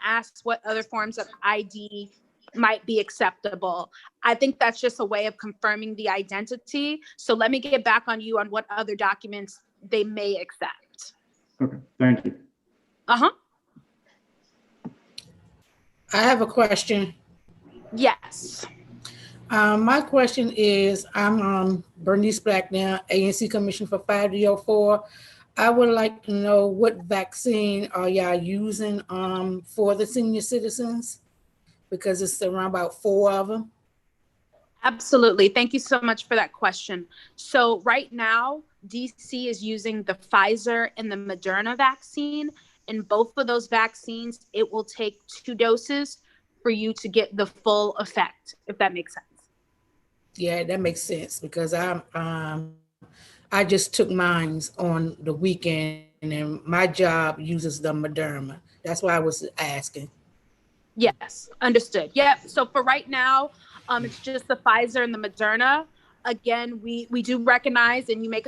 asked what other forms of ID might be acceptable. I think that's just a way of confirming the identity. So let me get back on you on what other documents they may accept. Okay, thank you. Uh-huh. I have a question. Yes. My question is, I'm Bernice Black now, ANC Commissioner for 5D04. I would like to know what vaccine are y'all using for the senior citizens? Because it's around about 4 of them. Absolutely. Thank you so much for that question. So right now, DC is using the Pfizer and the Moderna vaccine. And both of those vaccines, it will take 2 doses for you to get the full effect, if that makes sense. Yeah, that makes sense because I just took mines on the weekend and my job uses the Moderna. That's why I was asking. Yes, understood. Yep. So for right now, it's just the Pfizer and the Moderna. Again, we do recognize, and you make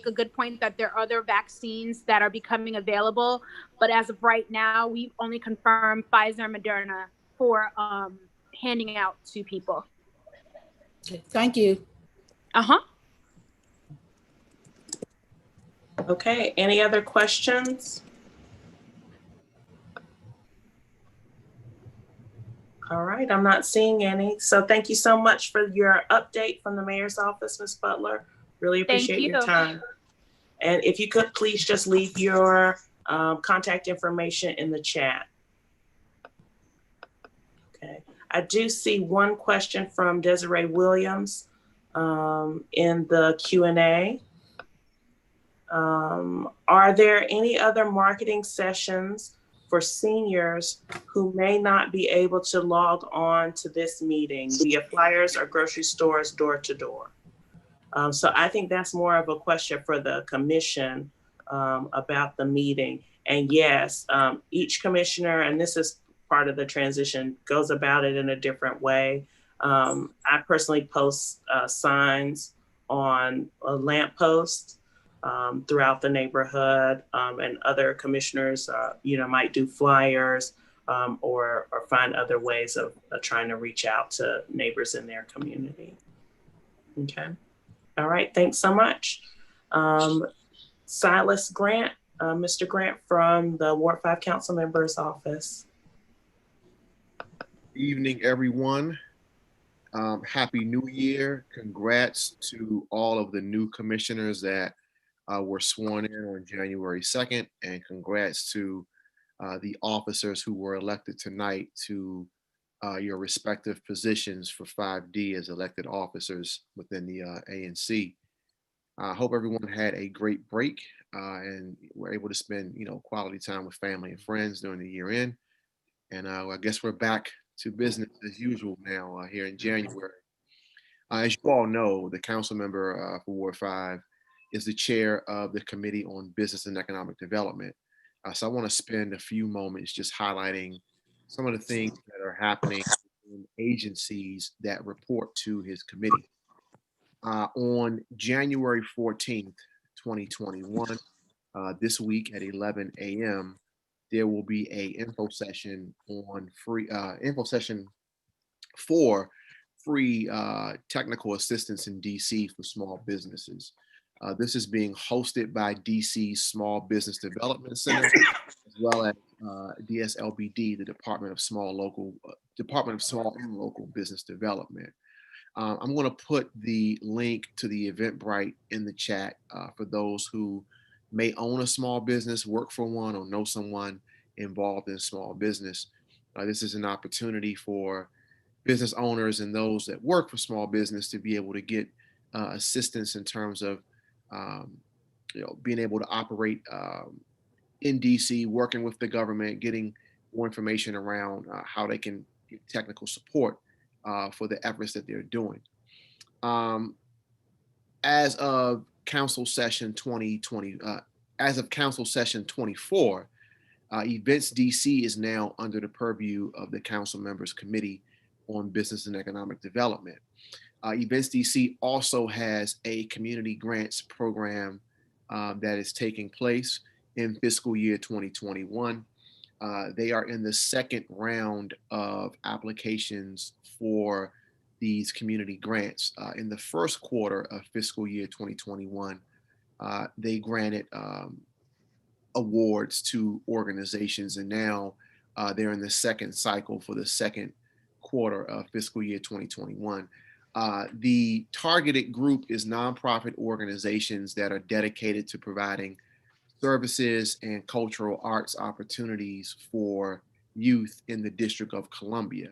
a good point that there are other vaccines that are becoming available, but as of right now, we've only confirmed Pfizer and Moderna for handing out to people. Okay, thank you. Uh-huh. Okay, any other questions? All right, I'm not seeing any. So thank you so much for your update from the mayor's office, Ms. Butler. Really appreciate your time. And if you could please just leave your contact information in the chat. Okay, I do see one question from Desiree Williams in the Q&A. Are there any other marketing sessions for seniors who may not be able to log on to this meeting via flyers or grocery stores door to door? So I think that's more of a question for the commission about the meeting. And yes, each commissioner, and this is part of the transition, goes about it in a different way. I personally post signs on a lamppost throughout the neighborhood, and other commissioners, might do flyers or find other ways of trying to reach out to neighbors in their community. Okay. All right. Thanks so much. Silas Grant, Mr. Grant from the Ward 5 Council Member's Office. Evening, everyone. Happy New Year. Congrats to all of the new commissioners that were sworn in on January 2nd, and congrats to the officers who were elected tonight to your respective positions for 5D as elected officers within the ANC. I hope everyone had a great break and were able to spend, quality time with family and friends during the year end. And I guess we're back to business as usual now here in January. As you all know, the council member for Ward 5 is the chair of the Committee on Business and Economic Development. So I want to spend a few moments just highlighting some of the things that are happening in agencies that report to his committee. On January 14th, 2021, this week at 11 a.m., there will be a info session for free technical assistance in DC for small businesses. This is being hosted by DC's Small Business Development Center, as well as DSLBD, the Department of Small and Local Business Development. I'm going to put the link to the Eventbrite in the chat for those who may own a small business, work for one, or know someone involved in small business. This is an opportunity for business owners and those that work for small business to be able to get assistance in terms of being able to operate in DC, working with the government, getting more information around how they can get technical support for the efforts that they're doing. As of Council Session 24, Events DC is now under the purview of the Council Members Committee on Business and Economic Development. Events DC also has a community grants program that is taking place in fiscal year 2021. They are in the second round of applications for these community grants. In the first quarter of fiscal year 2021, they granted awards to organizations, and now they're in the second cycle for the second quarter of fiscal year 2021. The targeted group is nonprofit organizations that are dedicated to providing services and cultural arts opportunities for youth in the District of Columbia.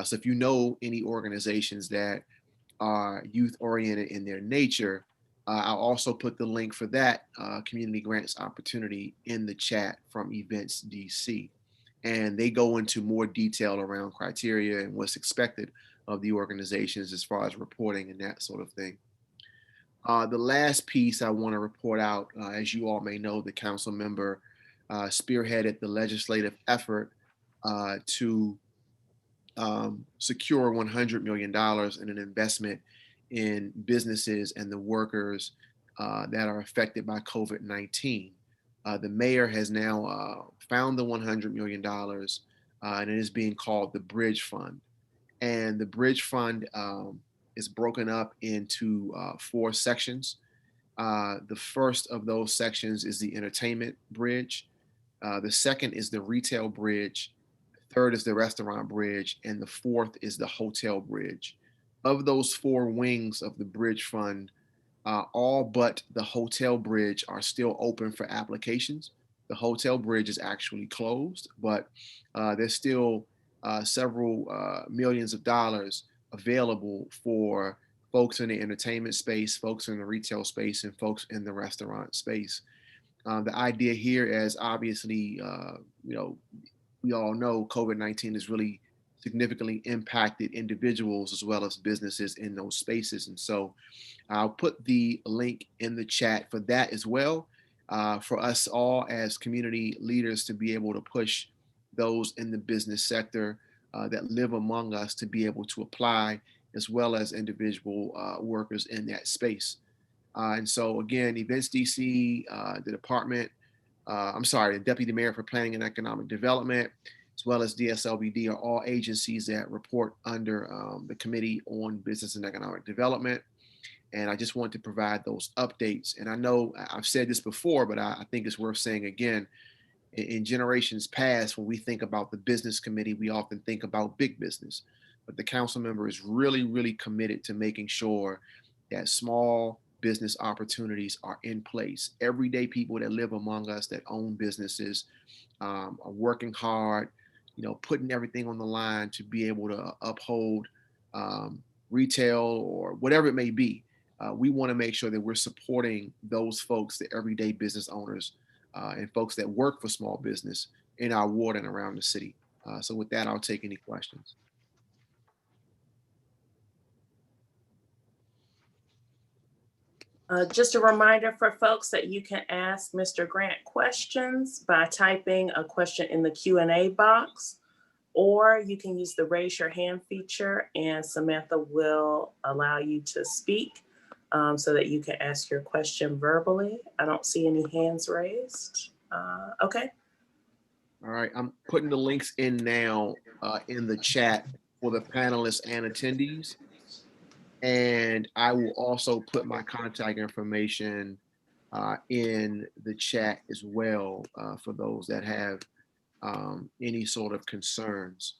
So if you know any organizations that are youth oriented in their nature, I'll also put the link for that community grants opportunity in the chat from Events DC. And they go into more detail around criteria and what's expected of the organizations as far as reporting and that sort of thing. The last piece I want to report out, as you all may know, the council member spearheaded the legislative effort to secure $100 million in an investment in businesses and the workers that are affected by COVID-19. The mayor has now found the $100 million and it is being called the Bridge Fund. And the Bridge Fund is broken up into 4 sections. The first of those sections is the entertainment bridge. The second is the retail bridge. The third is the restaurant bridge. And the fourth is the hotel bridge. Of those 4 wings of the Bridge Fund, all but the hotel bridge are still open for applications. The hotel bridge is actually closed, but there's still several millions of dollars available for folks in the entertainment space, folks in the retail space, and folks in the restaurant space. The idea here is obviously, we all know COVID-19 has really significantly impacted individuals as well as businesses in those spaces. And so I'll put the link in the chat for that as well, for us all as community leaders to be able to push those in the business sector that live among us to be able to apply, as well as individual workers in that space. And so again, Events DC, the Deputy Mayor for Planning and Economic Development, as well as DSLBD, are all agencies that report under the Committee on Business and Economic Development. And I just want to provide those updates. And I know I've said this before, but I think it's worth saying again. In generations past, when we think about the business committee, we often think about big business. But the council member is really, really committed to making sure that small business opportunities are in place. Everyday people that live among us that own businesses are working hard, putting everything on the line to be able to uphold retail or whatever it may be. We want to make sure that we're supporting those folks, the everyday business owners and folks that work for small business in our ward and around the city. So with that, I'll take any questions. Just a reminder for folks that you can ask Mr. Grant questions by typing a question in the Q&A box, or you can use the raise your hand feature and Samantha will allow you to speak so that you can ask your question verbally. I don't see any hands raised. Okay. All right, I'm putting the links in now in the chat for the panelists and attendees. And I will also put my contact information in the chat as well for those that have any sort of concerns.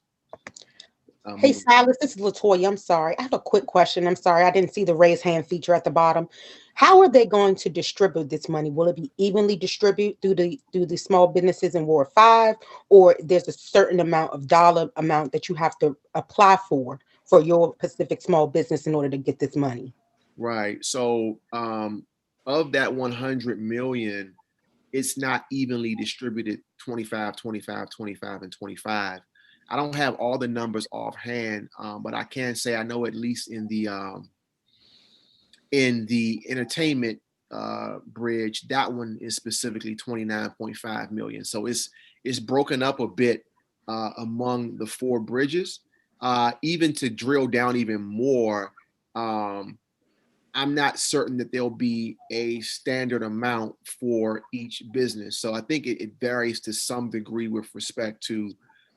Hey, Silas, this is Latoya. I'm sorry. I have a quick question. I'm sorry. I didn't see the raise hand feature at the bottom. How are they going to distribute this money? Will it be evenly distributed through the small businesses in Ward 5, or there's a certain amount of dollar amount that you have to apply for your Pacific small business in order to get this money? Right. So of that 100 million, it's not evenly distributed 25, 25, 25, and 25. I don't have all the numbers offhand, but I can say I know at least in the entertainment bridge, that one is specifically 29.5 million. So it's broken up a bit among the 4 bridges. Even to drill down even more, I I'm not certain that there'll be a standard amount for each business. So I think it varies to some degree with respect to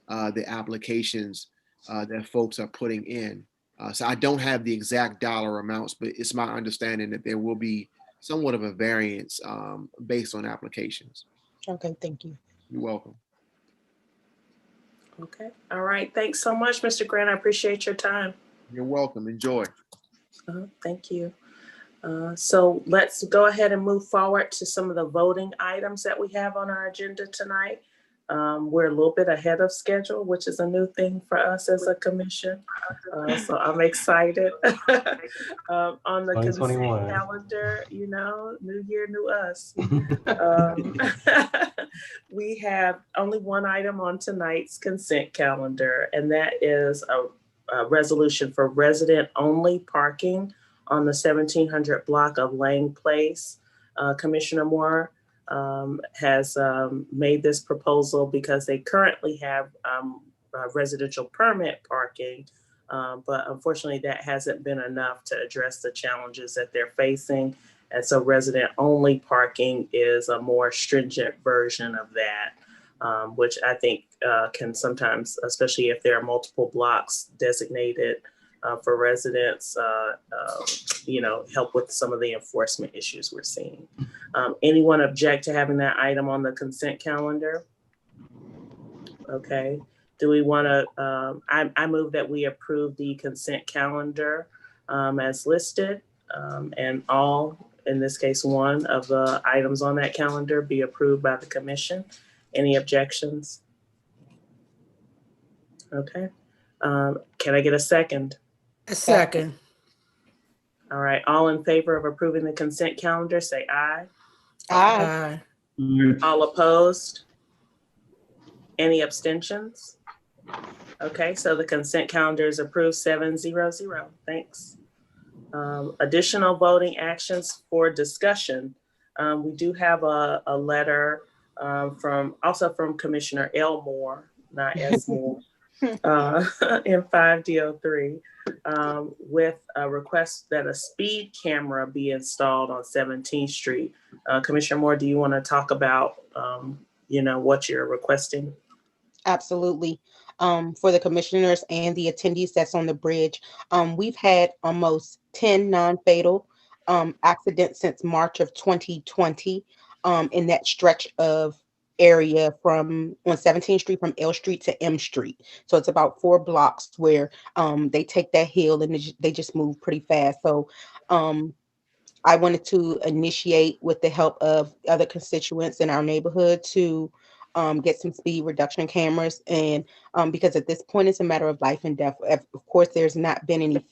the applications that folks are putting in. So I don't have the exact dollar amounts, but it's my understanding that there will be somewhat of a variance based on applications. Okay, thank you. You're welcome. Okay. All right. Thanks so much, Mr. Grant. I appreciate your time. You're welcome. Enjoy. Thank you. So let's go ahead and move forward to some of the voting items that we have on our agenda tonight. We're a little bit ahead of schedule, which is a new thing for us as a commission. So I'm excited. On the consent calendar, you know, new year, new us. We have only one item on tonight's consent calendar, and that is a resolution for resident-only parking on the 1700 block of Lang Place. Commissioner Moore has made this proposal because they currently have residential permit parking, but unfortunately that hasn't been enough to address the challenges that they're facing. And so resident-only parking is a more stringent version of that, which I think can sometimes, especially if there are multiple blocks designated for residents, you know, help with some of the enforcement issues we're seeing. Anyone object to having that item on the consent calendar? Okay. Do we want to, I move that we approve the consent calendar as listed, and all, in this case, one of the items on that calendar be approved by the commission. Any objections? Okay. Can I get a second? A second. All right. All in favor of approving the consent calendar, say aye. Aye. All opposed? Any abstentions? Okay, so the consent calendar is approved 7-0-0. Thanks. Additional voting actions for discussion. We do have a letter from Commissioner Elmore, not S. Moore, in 5D03 with a request that a speed camera be installed on 17th Street. Commissioner Moore, do you want to talk about you know, what you're requesting? Absolutely. For the commissioners and the attendees that's on the bridge, we've had almost 10 non-fatal accidents since March of 2020 in that stretch of area from on 17th Street from L Street to M Street. So it's about 4 blocks where they take that hill and they just move pretty fast. So I wanted to initiate with the help of other constituents in our neighborhood to get some speed reduction cameras. And because at this point, it's a matter of life and death. Of course, there's not been any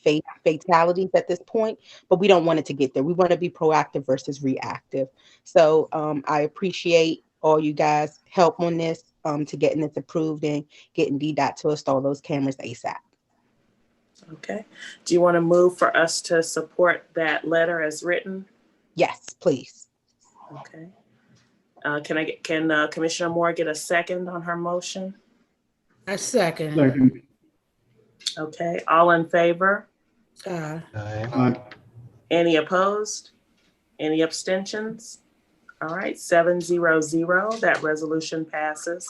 fatalities at this point, but we don't want it to get there. We want to be proactive versus reactive. So I appreciate all you guys' help on this to getting this approved and getting DDOT to install those cameras ASAP. Okay. Do you want to move for us to support that letter as written? Yes, please. Okay. Can Commissioner Moore get a second on her motion? A second. Okay. All in favor? Aye. Any opposed? Any abstentions? All right. 7-0-0. That resolution passes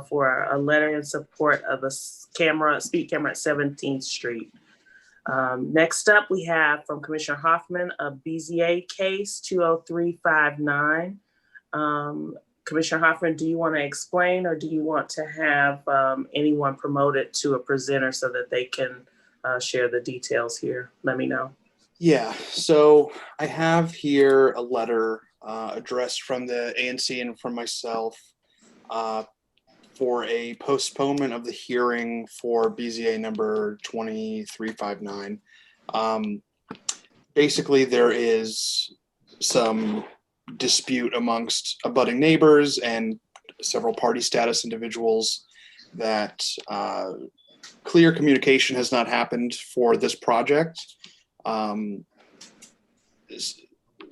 for a letter in support of the speed camera at 17th Street. Next up, we have from Commissioner Hoffman a BZA case 20359. Commissioner Hoffman, do you want to explain, or do you want to have anyone promoted to a presenter so that they can share the details here? Let me know. Yeah, so I have here a letter addressed from the ANC and from myself for a postponement of the hearing for BZA number 2359. Basically, there is some dispute amongst abutting neighbors and several party status individuals that clear communication has not happened for this project.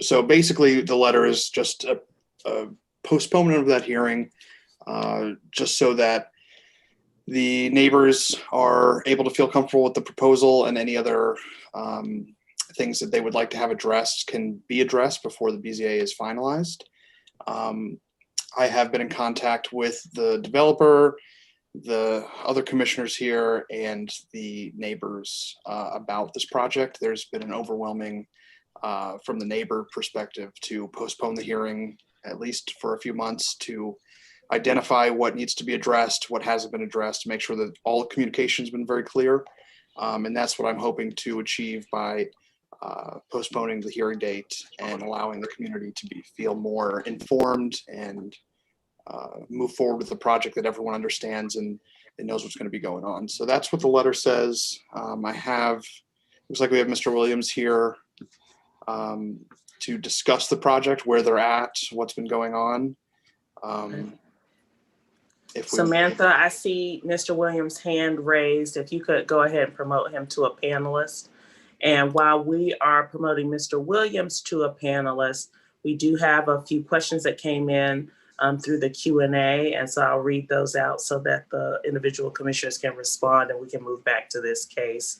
So basically the letter is just a postponement of that hearing, just so that the neighbors are able to feel comfortable with the proposal and any other things that they would like to have addressed can be addressed before the BZA is finalized. I have been in contact with the developer, the other commissioners here, and the neighbors about this project. There's been an overwhelming, from the neighbor perspective, to postpone the hearing at least for a few months to identify what needs to be addressed, what hasn't been addressed, to make sure that all communication has been very clear. And that's what I'm hoping to achieve by postponing the hearing date and allowing the community to feel more informed and move forward with the project that everyone understands and knows what's going to be going on. So that's what the letter says. Looks like we have Mr. Williams here to discuss the project, where they're at, what's been going on. Samantha, I see Mr. Williams' hand raised. If you could go ahead and promote him to a panelist. And while we are promoting Mr. Williams to a panelist, we do have a few questions that came in through the Q&A. And so I'll read those out so that the individual commissioners can respond and we can move back to this case.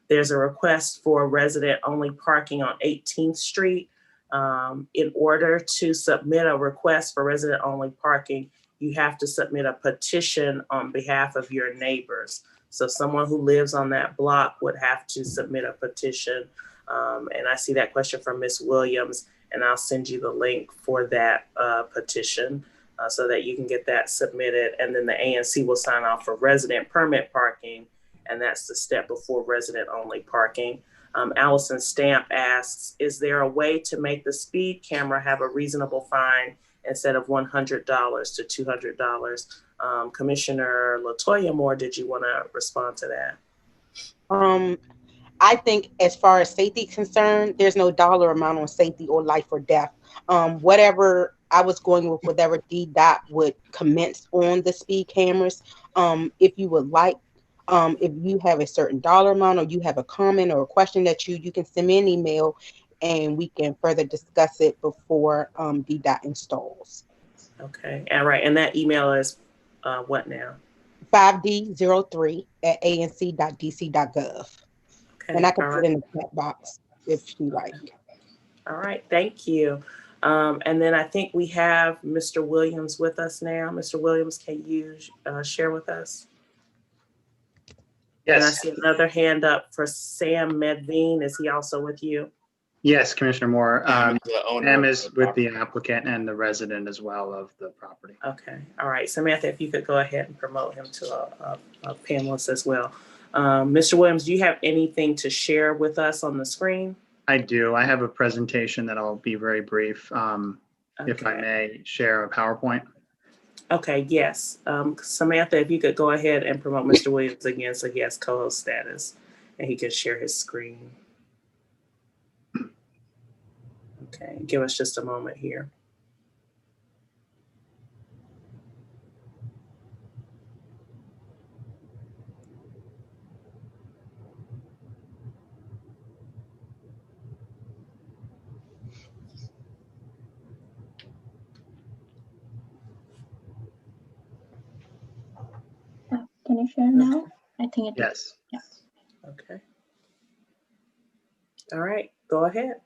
There's a request for resident-only parking on 18th Street. In order to submit a request for resident-only parking, you have to submit a petition on behalf of your neighbors. So someone who lives on that block would have to submit a petition. And I see that question from Ms. Williams, and I'll send you the link for that petition so that you can get that submitted. And then the ANC will sign off for resident permit parking, and that's the step before resident only parking. Allison Stamp asks, is there a way to make the speed camera have a reasonable fine instead of $100 to $200? Commissioner LaToya Moore, did you want to respond to that? I think as far as safety is concerned, there's no dollar amount on safety or life or death. Whatever I was going with, whatever DDOT would commence on the speed cameras. If you would like, if you have a certain dollar amount or you have a comment or a question that you can send me an email and we can further discuss it before DDOT installs. Okay, all right, and that email is what now? 5d03@anc.dc.gov. Okay, and I can put it in the chat box if you like. All right, thank you. And then I think we have Mr. Williams with us now. Mr. Williams, can you share with us? Yes. And I see another hand up for Sam Medvine. Is he also with you? Yes, Commissioner Moore. Sam is with the applicant and the resident as well of the property. Okay. All right. Samantha, if you could go ahead and promote him to a panelist as well. Mr. Williams, do you have anything to share with us on the screen? I do. I have a presentation that I'll be very brief. If I may share a PowerPoint. Okay, yes. Samantha, if you could go ahead and promote Mr. Williams again so he has co-host status and he can share his screen. Okay, give us just a moment here. Can you share now? I think it yes. Yes. Okay. All right, go ahead.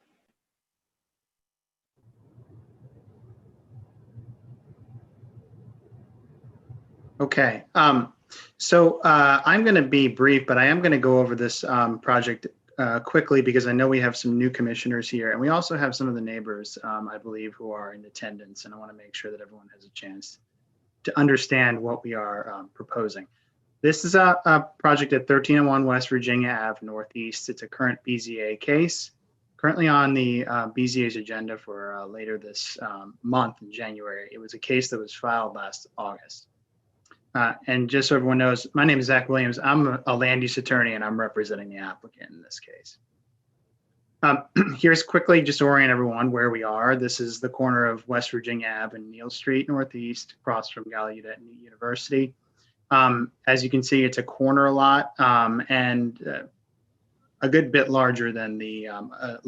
Okay. So I'm going to be brief, but I am going to go over this project quickly because I know we have some new commissioners here, and we also have some of the neighbors, I believe, who are in attendance, and I want to make sure that everyone has a chance to understand what we are proposing. This is a project at 1301 West Virginia Ave Northeast. It's a current BZA case, currently on the BZA's agenda for later this month in January. It was a case that was filed last August. And just so everyone knows, my name is Zach Williams. I'm a land use attorney and I'm representing the applicant in this case. Here's quickly just to orient everyone where we are. This is the corner of West Virginia Ave and Neal Street Northeast, across from Gallaudet University. As you can see, it's a corner lot and a good bit larger than the other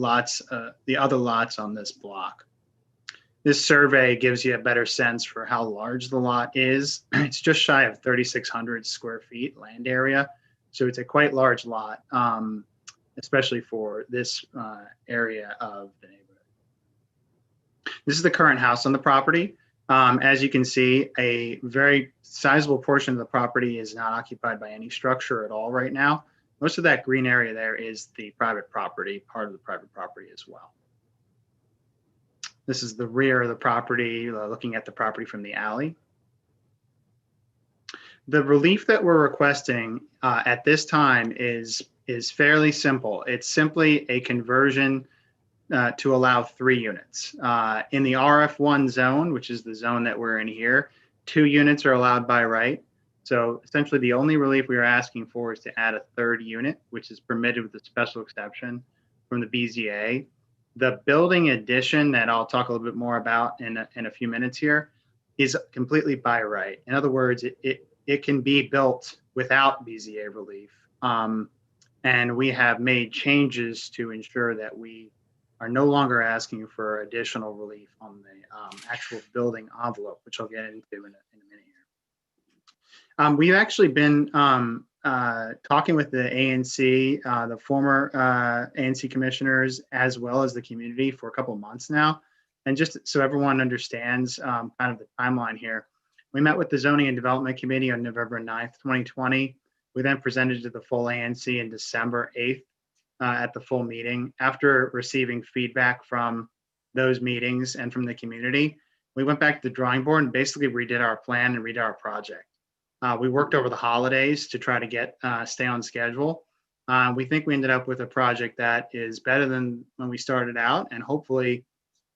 lots on this block. This survey gives you a better sense for how large the lot is. It's just shy of 3,600 square feet land area. So it's a quite large lot. especially for this area of the neighborhood. This is the current house on the property. As you can see, a very sizable portion of the property is not occupied by any structure at all right now. Most of that green area there is the private property, part of the private property as well. This is the rear of the property, looking at the property from the alley. The relief that we're requesting at this time is fairly simple. It's simply a conversion to allow 3 units. In the RF1 zone, which is the zone that we're in here, 2 units are allowed by right. So essentially the only relief we are asking for is to add a 3rd unit, which is permitted with a special exception from the BZA. The building addition that I'll talk a little bit more about in a few minutes here is completely by right. In other words, it can be built without BZA relief. And we have made changes to ensure that we are no longer asking for additional relief on the actual building envelope, which I'll get into in a minute here. We've actually been talking with the ANC, the former ANC commissioners, as well as the community for a couple of months now. And just so everyone understands kind of the timeline here, we met with the Zoning and Development Committee on November 9th, 2020. We then presented to the full ANC in December 8th at the full meeting. After receiving feedback from those meetings and from the community, we went back to the drawing board and basically redid our plan and redid our project. We worked over the holidays to try to stay on schedule. We think we ended up with a project that is better than when we started out, and hopefully,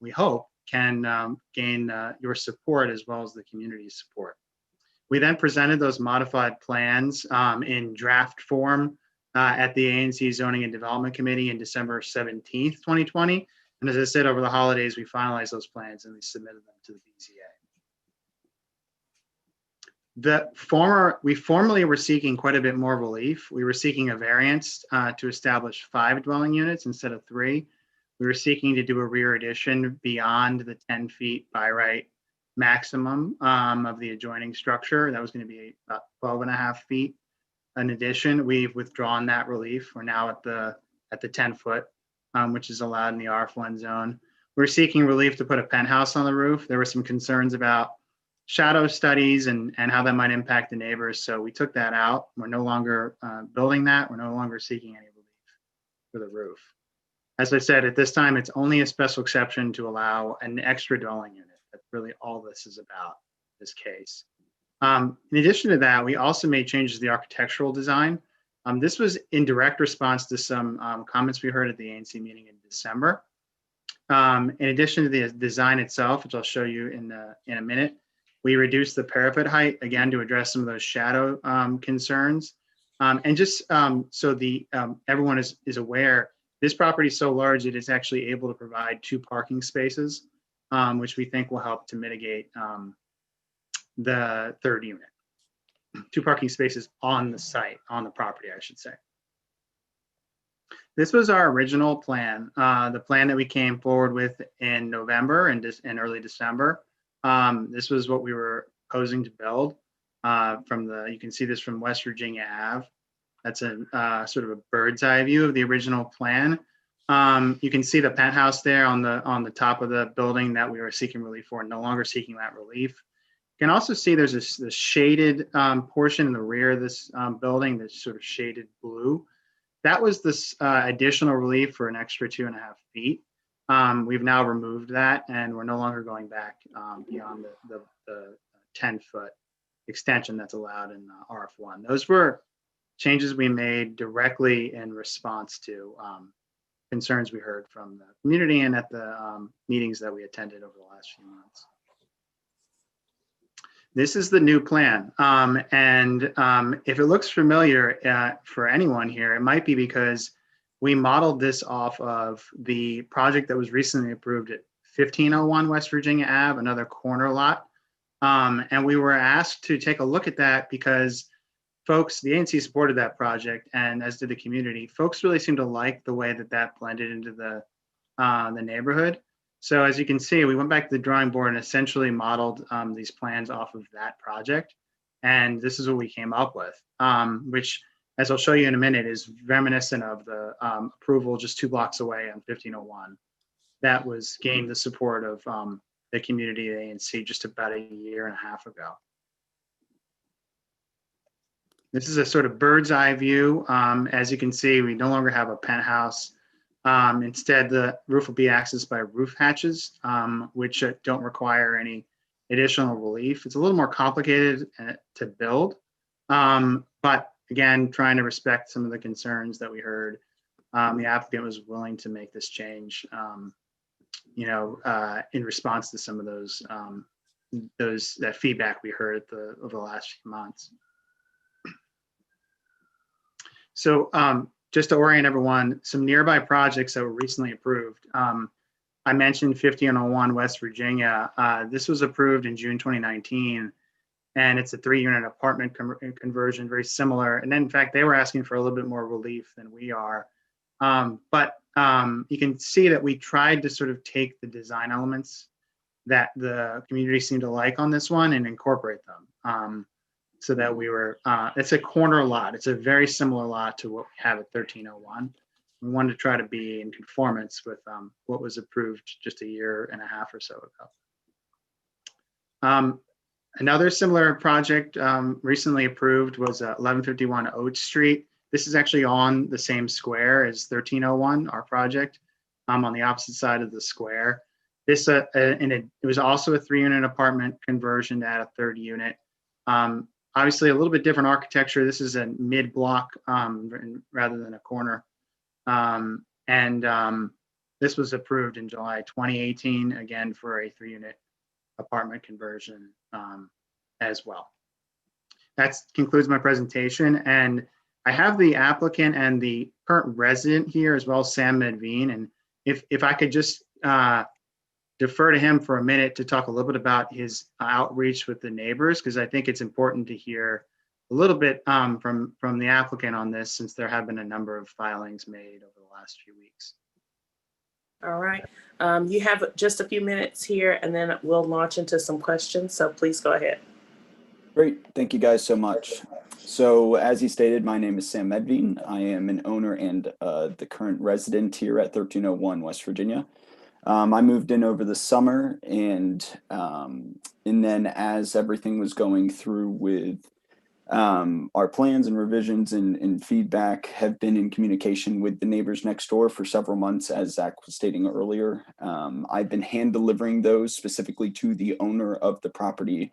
we hope, can gain your support as well as the community's support. We then presented those modified plans in draft form at the ANC Zoning and Development Committee in December 17th, 2020. And as I said, over the holidays, we finalized those plans and we submitted them to the BZA. We formerly were seeking quite a bit more relief. We were seeking a variance to establish 5 dwelling units instead of 3. We were seeking to do a rear addition beyond the 10 feet by right maximum of the adjoining structure. That was going to be about 12.5 feet. In addition, we've withdrawn that relief. We're now at the 10 foot, which is allowed in the RF1 zone. We're seeking relief to put a penthouse on the roof. There were some concerns about shadow studies and how that might impact the neighbors. So we took that out. We're no longer building that. We're no longer seeking any relief for the roof. As I said, at this time, it's only a special exception to allow an extra dwelling unit. That's really all this is about, this case. In addition to that, we also made changes to the architectural design. This was in direct response to some comments we heard at the ANC meeting in December. In addition to the design itself, which I'll show you in a minute, we reduced the parapet height, again, to address some of those shadow concerns. And just so everyone is aware, this property is so large it is actually able to provide 2 parking spaces, which we think will help to mitigate the 3rd unit. 2 parking spaces on the site, on the property, I should say. This was our original plan, the plan that we came forward with in November and early December. This was what we were proposing to build you can see this from West Virginia Ave. That's a sort of a bird's eye view of the original plan. You can see the penthouse there on the top of the building that we were seeking relief for, no longer seeking that relief. You can also see there's this shaded portion in the rear of this building that's sort of shaded blue. That was this additional relief for an extra 2.5 feet. We've now removed that and we're no longer going back beyond the 10-foot extension that's allowed in RF1. Those were changes we made directly in response to concerns we heard from the community and at the meetings that we attended over the last few months. This is the new plan. If it looks familiar for anyone here, it might be because we modeled this off of the project that was recently approved at 1501 West Virginia Ave, another corner lot. And we were asked to take a look at that because folks, the ANC supported that project, and as did the community. Folks really seemed to like the way that blended into the neighborhood. So as you can see, we went back to the drawing board and essentially modeled these plans off of that project. And this is what we came up with, which as I'll show you in a minute, is reminiscent of the approval just 2 blocks away on 1501. That was gained the support of the community at ANC just about a year and a half ago. This is a sort of bird's eye view. As you can see, we no longer have a penthouse. Instead, the roof will be accessed by roof hatches, which don't require any additional relief. It's a little more complicated to build, but again, trying to respect some of the concerns that we heard. The applicant was willing to make this change, in response to some of that feedback we heard over the last few months. So just to orient everyone, some nearby projects that were recently approved. I mentioned 1501 West Virginia. This was approved in June 2019, and it's a 3-unit apartment conversion, very similar. And then, in fact, they were asking for a little bit more relief than we are. But you can see that we tried to sort of take the design elements that the community seemed to like on this one and incorporate them. So that we were, it's a corner lot. It's a very similar lot to what we have at 1301. We wanted to try to be in conformance with what was approved just a year and a half or so ago. Another similar project recently approved was 1151 Ode Street. This is actually on the same square as 1301, our project, on the opposite side of the square. This it was also a 3-unit apartment conversion to add a 3rd unit. Obviously, a little bit different architecture. This is a mid-block rather than a corner. This was approved in July 2018, again, for a 3-unit apartment conversion as well. That concludes my presentation. And I have the applicant and the current resident here, as well as Sam Medvine. And if I could just defer to him for a minute to talk a little bit about his outreach with the neighbors, because I think it's important to hear a little bit from the applicant on this, since there have been a number of filings made over the last few weeks. All right. You have just a few minutes here, and then we'll launch into some questions. So please go ahead. Great. Thank you guys so much. So as he stated, my name is Sam Medvine. I am an owner and the current resident here at 1301 West Virginia. I moved in over the summer, and then as everything was going through with our plans and revisions and feedback, have been in communication with the neighbors next door for several months, as Zach was stating earlier. I've been hand delivering those specifically to the owner of the property,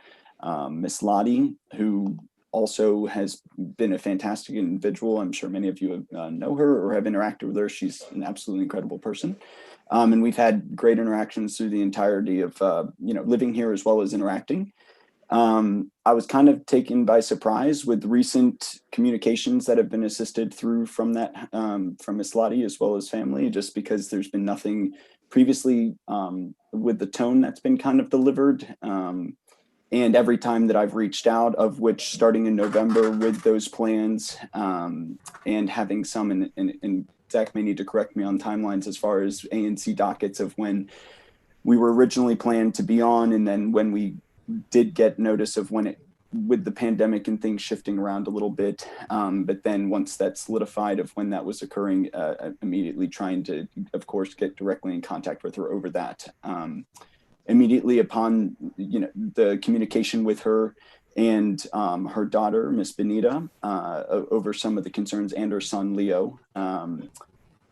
Miss Lottie, who also has been a fantastic individual. I'm sure many of you know her or have interacted with her. She's an absolutely incredible person. And we've had great interactions through the entirety of living here, as well as interacting. I was kind of taken by surprise with recent communications that have been assisted through from Miss Lottie, as well as family, just because there's been nothing previously with the tone that's been kind of delivered. And every time that I've reached out, of which starting in November with those plans and having some, and Zach may need to correct me on timelines as far as ANC dockets of when we were originally planned to be on, and then when we did get notice of when with the pandemic and things shifting around a little bit. But then once that solidified of when that was occurring, immediately trying to, of course, get directly in contact with her over that. Immediately upon the communication with her and her daughter, Miss Benita, over some of the concerns, and her son, Leo,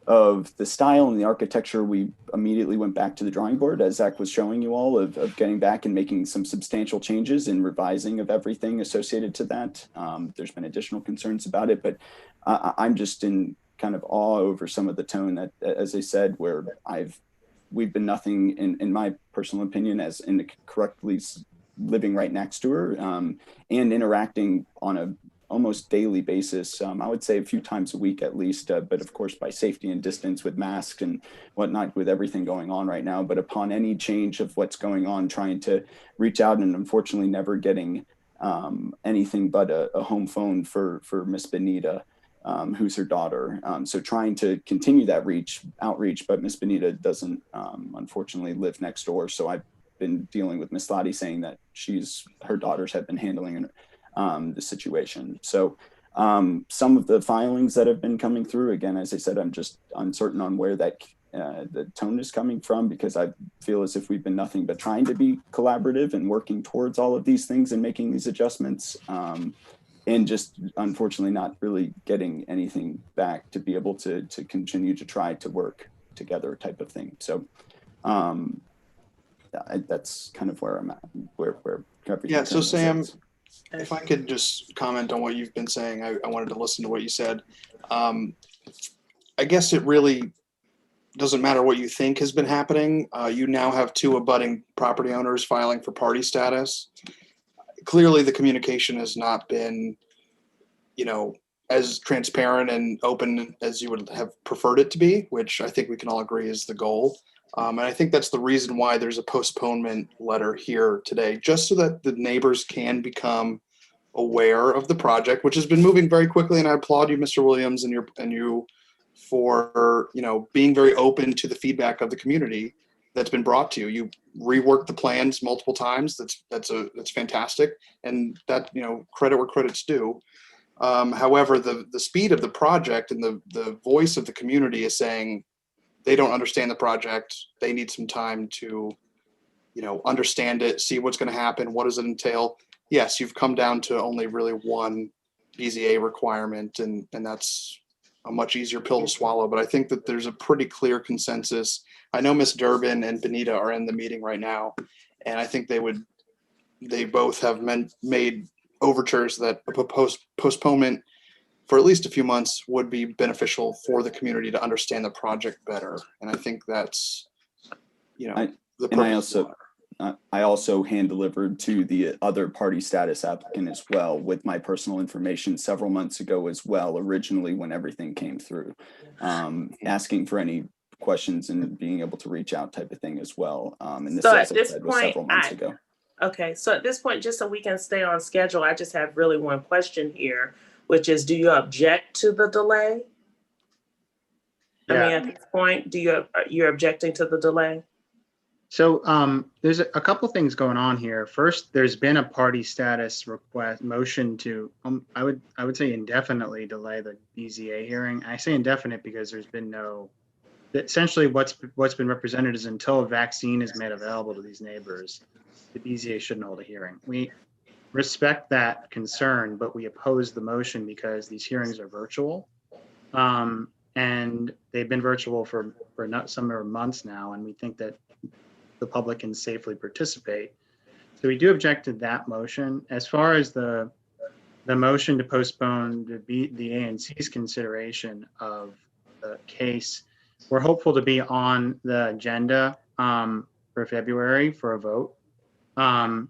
of the style and the architecture, we immediately went back to the drawing board, as Zach was showing you all, of getting back and making some substantial changes and revising of everything associated to that. There's been additional concerns about it, but I'm just in kind of awe over some of the tone that, as I said, where we've been nothing, in my personal opinion, as in correctly living right next to her and interacting on a almost daily basis. I would say a few times a week at least, but of course by safety and distance with masks and whatnot, with everything going on right now. But upon any change of what's going on, trying to reach out and unfortunately never getting anything but a home phone for Miss Benita, who's her daughter. So trying to continue that outreach, but Miss Benita doesn't unfortunately live next door. So I've been dealing with Miss Lottie saying that her daughters have been handling the situation. So Some of the filings that have been coming through, again, as I said, I'm just uncertain on where that the tone is coming from, because I feel as if we've been nothing but trying to be collaborative and working towards all of these things and making these adjustments, and just unfortunately not really getting anything back to be able to continue to try to work together type of thing. So that's kind of where I'm at, where Yeah, so Sam, sits. if I could just comment on what you've been saying, I wanted to listen to what you said. I guess it really doesn't matter what you think has been happening. You now have 2 abutting property owners filing for party status. Clearly the communication has not been, you know, as transparent and open as you would have preferred it to be, which I think we can all agree is the goal. And I think that's the reason why there's a postponement letter here today, just so that the neighbors can become aware of the project, which has been moving very quickly. And I applaud you, Mr. Williams, and you for, you know, being very open to the feedback of the community that's been brought to you. You reworked the plans multiple times. That's fantastic. And that, you know, credit where credit's due. However, the speed of the project and the voice of the community is saying they don't understand the project. They need some time to, you know, understand it, see what's going to happen. What does it entail? Yes, you've come down to only really one BZA requirement, and that's a much easier pill to swallow. But I think that there's a pretty clear consensus. I know Ms. Durbin and Benita are in the meeting right now, and I think they both have made overtures that a postponement for at least a few months would be beneficial for the community to understand the project better. And I think that's, you know, the purpose. I also hand delivered to the other party status applicant as well with my personal information several months ago as well, originally when everything came through, asking for any questions and being able to reach out type of thing as well. And this, So as at I this said, was point, several months ago. Okay, so at this point, just so we can stay on schedule, I just have really one question here, which is, do you object to the delay? Yeah. I mean, at this point, you're objecting to the delay? So there's a couple things going on here. First, there's been a party status request motion to, I would say indefinitely delay the BZA hearing. I say indefinite because there's been no, essentially what's been represented is until a vaccine is made available to these neighbors, the BZA shouldn't hold a hearing. We respect that concern, but we oppose the motion because these hearings are virtual. And they've been virtual for some months now, and we think that the public can safely participate. So we do object to that motion. As far as the motion to postpone the ANC's consideration of the case, we're hopeful to be on the agenda for February for a vote. I've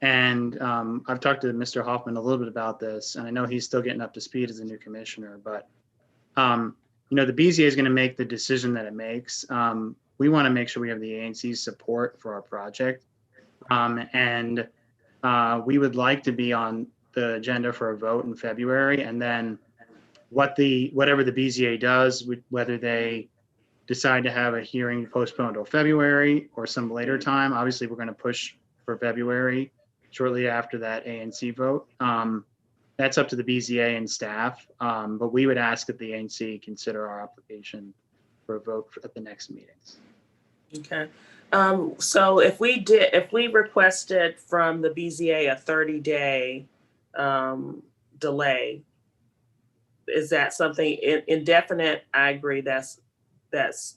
talked to Mr. Hoffman a little bit about this, and I know he's still getting up to speed as a new commissioner, but you know, the BZA is going to make the decision that it makes. We want to make sure we have the ANC's support for our project. We would like to be on the agenda for a vote in February, and then whatever the BZA does, whether they decide to have a hearing postponed until February or some later time, obviously we're going to push for February shortly after that ANC vote. That's up to the BZA and staff, but we would ask that the ANC consider our application for a vote at the next meeting. Okay. So if we requested from the BZA a 30-day delay, is that something indefinite? I agree that's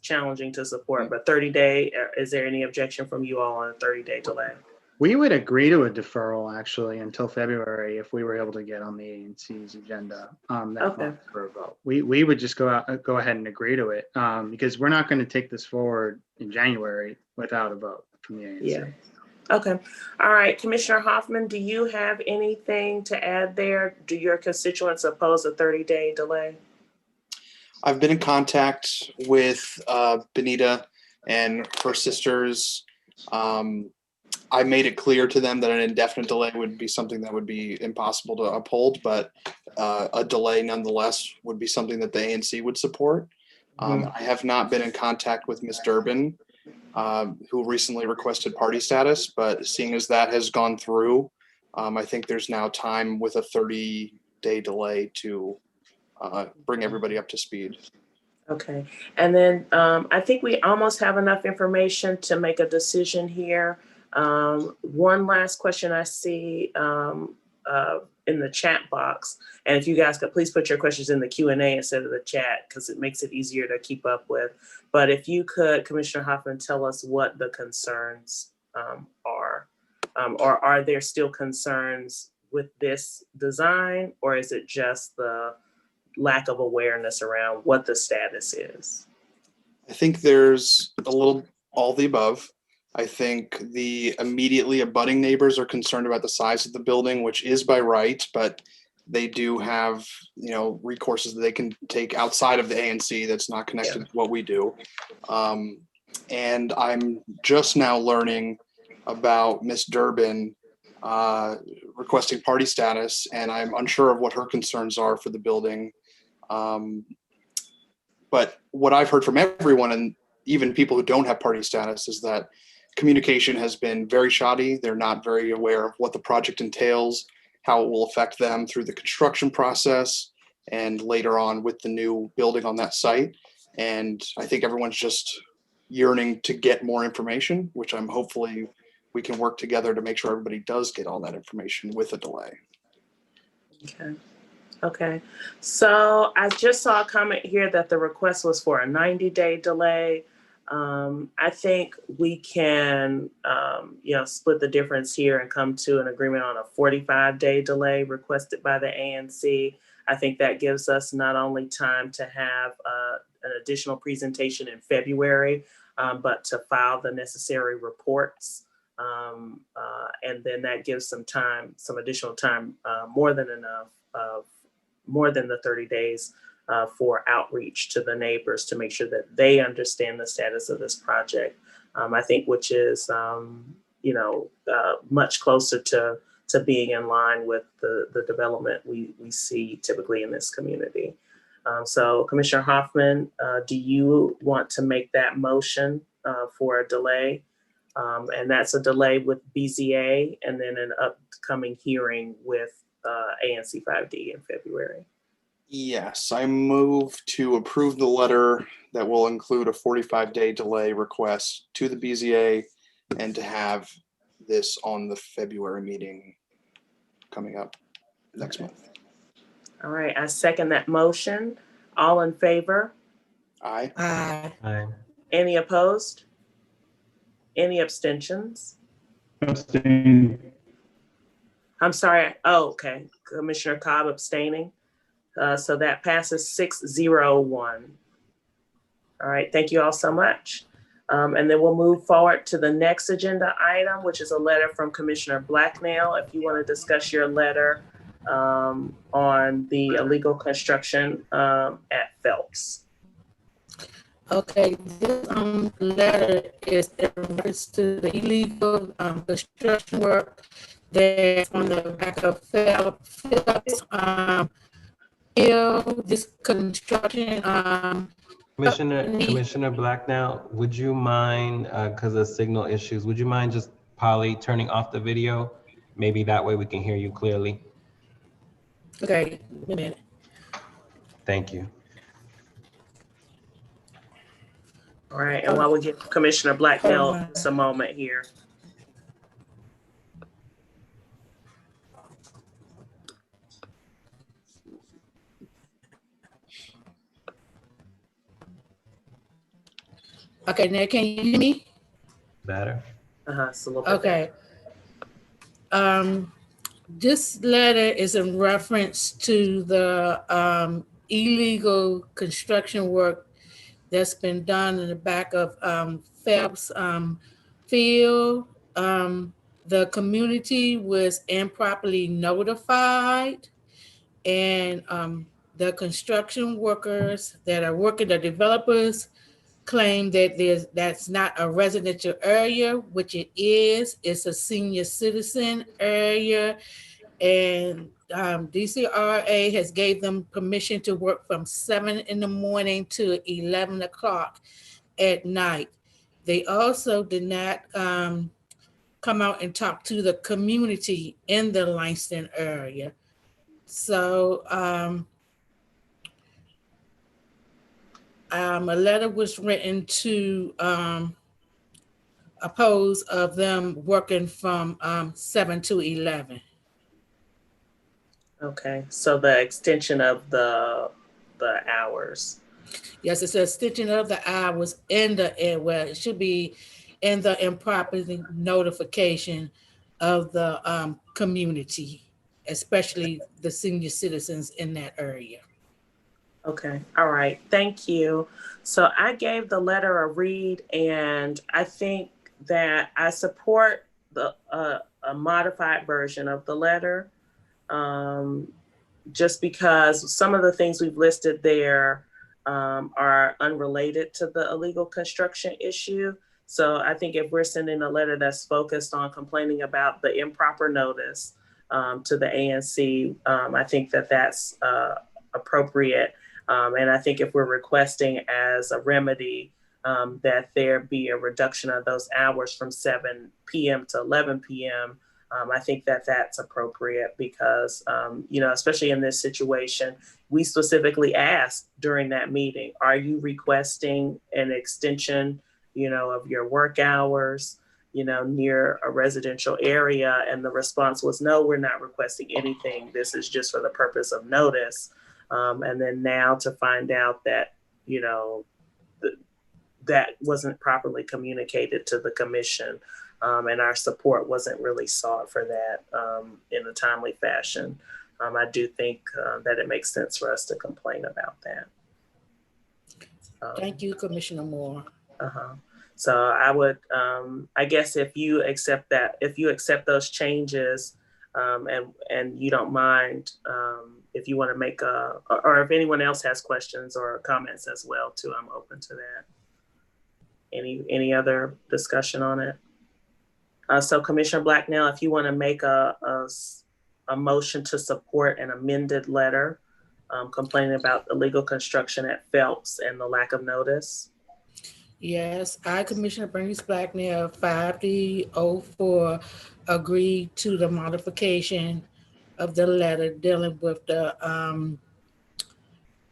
challenging to support, but 30-day, is there any objection from you all on a 30-day delay? We would agree to a deferral actually until February if we were able to get on the ANC's agenda that month for a vote. We would just go ahead and agree to it because we're not going to take this forward in January without a vote from the ANC. Yeah. Okay. All right. Commissioner Hoffman, do you have anything to add there? Do your constituents oppose a 30-day delay? I've been in contact with Benita and her sisters. I made it clear to them that an indefinite delay would be something that would be impossible to uphold, but a delay nonetheless would be something that the ANC would support. I have not been in contact with Ms. Durbin, who recently requested party status, but seeing as that has gone through, I think there's now time with a day delay to bring everybody up to speed. Okay, and then I think we almost have enough information to make a decision here. One last question I see in the chat box, and if you guys could please put your questions in the Q&A instead of the chat, because it makes it easier to keep up with. But if you could, Commissioner Hoffman, tell us what the concerns are, or are there still concerns with this design, or is it just the lack of awareness around what the status is? I think there's a little all the above. I think the immediately abutting neighbors are concerned about the size of the building, which is by right, but they do have, you know, recourses that they can take outside of the ANC that's not connected to what we do. And I'm just now learning about Miss Durbin requesting party status, and I'm unsure of what her concerns are for the building. But what I've heard from everyone, and even people who don't have party status, is that communication has been very shoddy. They're not very aware of what the project entails, how it will affect them through the construction process, and later on with the new building on that site. And I think everyone's just yearning to get more information, which I'm hopefully we can work together to make sure everybody does get all that information with a delay. Okay. Okay. So I just saw a comment here that the request was for a 90-day delay. I think we can, split the difference here and come to an agreement on a 45-day delay requested by the ANC. I think that gives us not only time to have an additional presentation in February, but to file the necessary reports. And then that gives some time, some additional time, more than enough, more than the 30 days for outreach to the neighbors to make sure that they understand the status of this project. I think which is, much closer to being in line with the development we see typically in this community. So Commissioner Hoffman, do you want to make that motion for a delay? And that's a delay with BZA and then an upcoming hearing with ANC 5D in February. Yes, I move to approve the letter that will include a 45-day delay request to the BZA and to have this on the February meeting coming up next month. All right, I second that motion. All in favor? Aye. Aye. Aye. Any opposed? Any abstentions? Abstain. I'm sorry. Oh, okay. Commissioner Cobb abstaining. So that passes 6-0-1. All right, thank you all so much. And then we'll move forward to the next agenda item, which is a letter from Commissioner Blacknell. If you want to discuss your letter on the illegal construction at Phelps. Okay, this letter is in reference to the illegal construction work that's on the back of Phelps. This construction. Commissioner Blacknell, would you mind, because of signal issues, would you mind just Polly turning off the video? Maybe that way we can hear you clearly. Okay, a minute. Thank you. All right, and while we give Commissioner Blacknell just a moment here. Okay, now can you hear me? Better. It's a little bit okay. This letter is in reference to the illegal construction work that's been done in the back of Phelps field. The community was improperly notified, and the construction workers that are working, the developers, claim that that's not a residential area, which it is. It's a senior citizen area, and DCRA has gave them permission to work from 7 in the morning to 11 o'clock at night. They also did not come out and talk to the community in the Langston area. So a letter was written to oppose of them working from 7 to 11. Okay, so the extension of the hours. Yes, it says stitching of the hours in the well, it should be in the improper notification of the community, especially the senior citizens in that area. Okay, all right, thank you. So I gave the letter a read, and I think that I support the a modified version of the letter, just because some of the things we've listed there are unrelated to the illegal construction issue. So I think if we're sending a letter that's focused on complaining about the improper notice to the ANC, I think that that's appropriate. And I think if we're requesting as a remedy that there be a reduction of those hours from 7 p.m. to 11 p.m., I think that that's appropriate because, you know, especially in this situation, we specifically asked during that meeting, are you requesting an extension, you know, of your work hours, you know, near a residential area? And the response was, no, we're not requesting anything. This is just for the purpose of notice. And then now to find out that, you know, that wasn't properly communicated to the commission. And our support wasn't really sought for that in a timely fashion. I do think that it makes sense for us to complain about that. Thank you, Commissioner Moore. So I would, I guess if you accept that, if you accept those changes and you don't mind, if you want to make or if anyone else has questions or comments as well too, I'm open to that. Any other discussion on it? So Commissioner Blacknell, if you want to make a motion to support an amended letter complaining about illegal construction at Phelps and the lack of notice. Yes, I, Commissioner Bernice Blacknell, 5D04, agreed to the modification of the letter dealing with the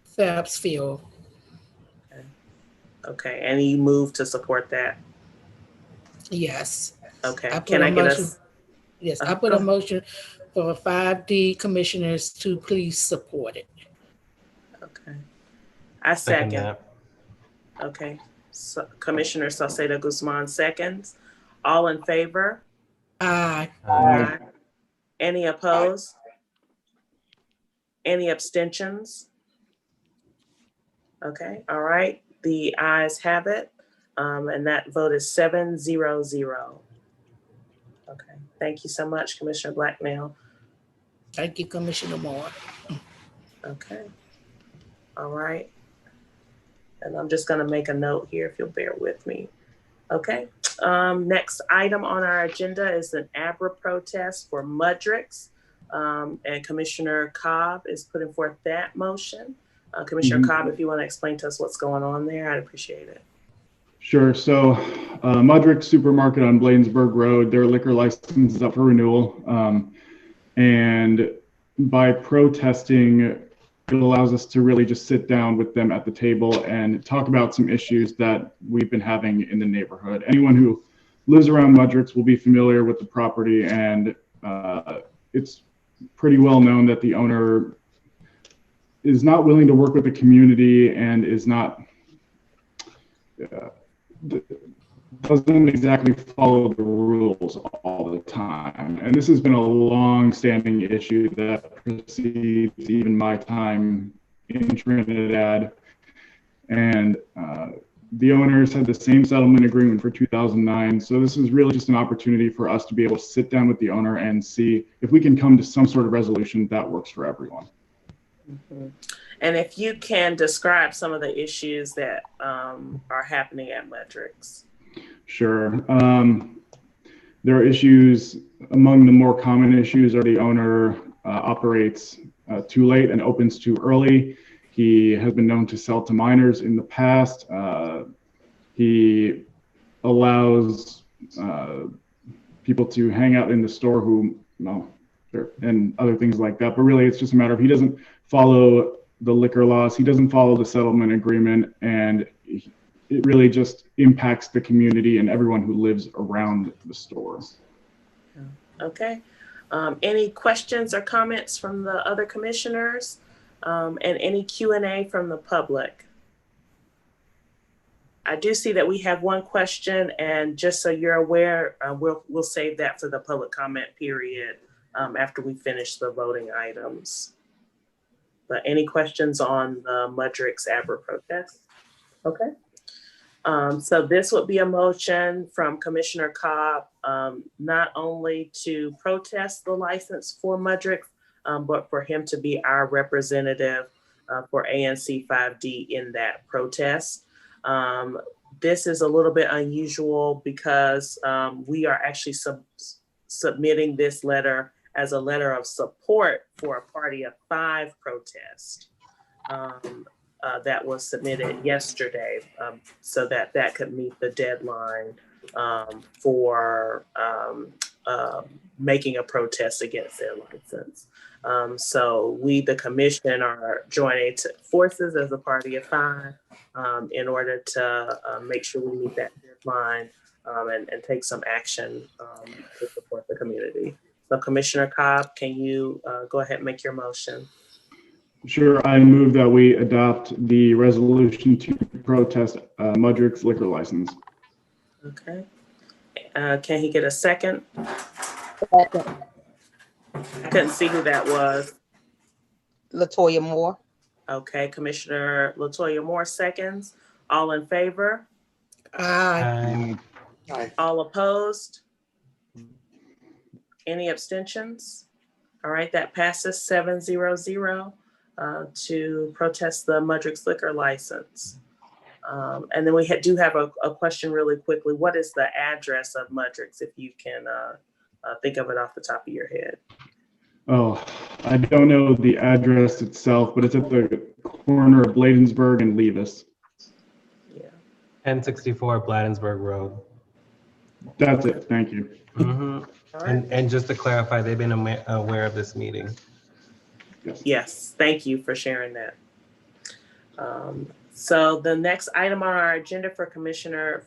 Phelps field. Okay, and you move to support that? Yes. Okay, can I get a? Yes, I put a motion for 5D commissioners to please support it. Okay, I second. Okay, so Commissioner Salcedo Guzman seconds. All in favor? Aye. Aye. Any opposed? Any abstentions? Okay, all right, the ayes have it. And that vote is 7-0-0. Okay, thank you so much, Commissioner Blacknell. Thank you, Commissioner Moore. Okay, all right. And I'm just gonna make a note here if you'll bear with me. Okay, next item on our agenda is an ABRA protest for Mudricks. And Commissioner Cobb is putting forth that motion. Commissioner Cobb, if you wanna explain to us what's going on there, I'd appreciate it. Sure. So Mudrick Supermarket on Bladensburg Road, their liquor license is up for renewal. And by protesting, it allows us to really just sit down with them at the table and talk about some issues that we've been having in the neighborhood. Anyone who lives around Mudricks will be familiar with the property, and it's pretty well known that the owner is not willing to work with the community and is not doesn't exactly follow the rules all the time. And this has been a long-standing issue that precedes even my time in Trinidad. And the owners had the same settlement agreement for 2009. So this is really just an opportunity for us to be able to sit down with the owner and see if we can come to some sort of resolution that works for everyone. Mm-hmm. And if you can describe some of the issues that are happening at Mudricks. Sure. There are issues, among the more common issues are the owner operates too late and opens too early. He has been known to sell to minors in the past. He allows people to hang out in the store who and other things like that. But really, it's just a matter of he doesn't follow the liquor laws, he doesn't follow the settlement agreement, and it really just impacts the community and everyone who lives around the store. Okay. Any questions or comments from the other commissioners, and any Q&A from the public? I do see that we have one question, and just so you're aware, we'll save that for the public comment period after we finish the voting items. But any questions on the Mudrick's ABRA protest? Okay. So this would be a motion from Commissioner Cobb, not only to protest the license for Mudrick, but for him to be our representative for ANC 5D in that protest. This is a little bit unusual because we are actually submitting this letter as a letter of support for a Party of 5 protest that was submitted yesterday, so that could meet the deadline for making a protest against their license. So we, the commission, are joining forces as a Party of 5 in order to make sure we meet that deadline and take some action to support the community. So Commissioner Cobb, can you go ahead and make your motion? Sure, I move that we adopt the resolution to protest Mudrick's liquor license. Okay. Can he get a second? Second. I couldn't see who that was. Latoya Moore. Okay, Commissioner Latoya Moore seconds. All in favor? Aye. Aye. All opposed? Any abstentions? All right, that passes 7-0-0 to protest the Mudrick's liquor license. And then we do have a question really quickly. What is the address of Mudrick's, if you can think of it off the top of your head? Oh, I don't know the address itself, but it's at the corner of Bladensburg and Levis. Yeah. 1064 Bladensburg Road. That's it. Thank you. Mm-hmm. Right. And just to clarify, they've been aware of this meeting. Yes, thank you for sharing that. So the next item on our agenda from Commissioner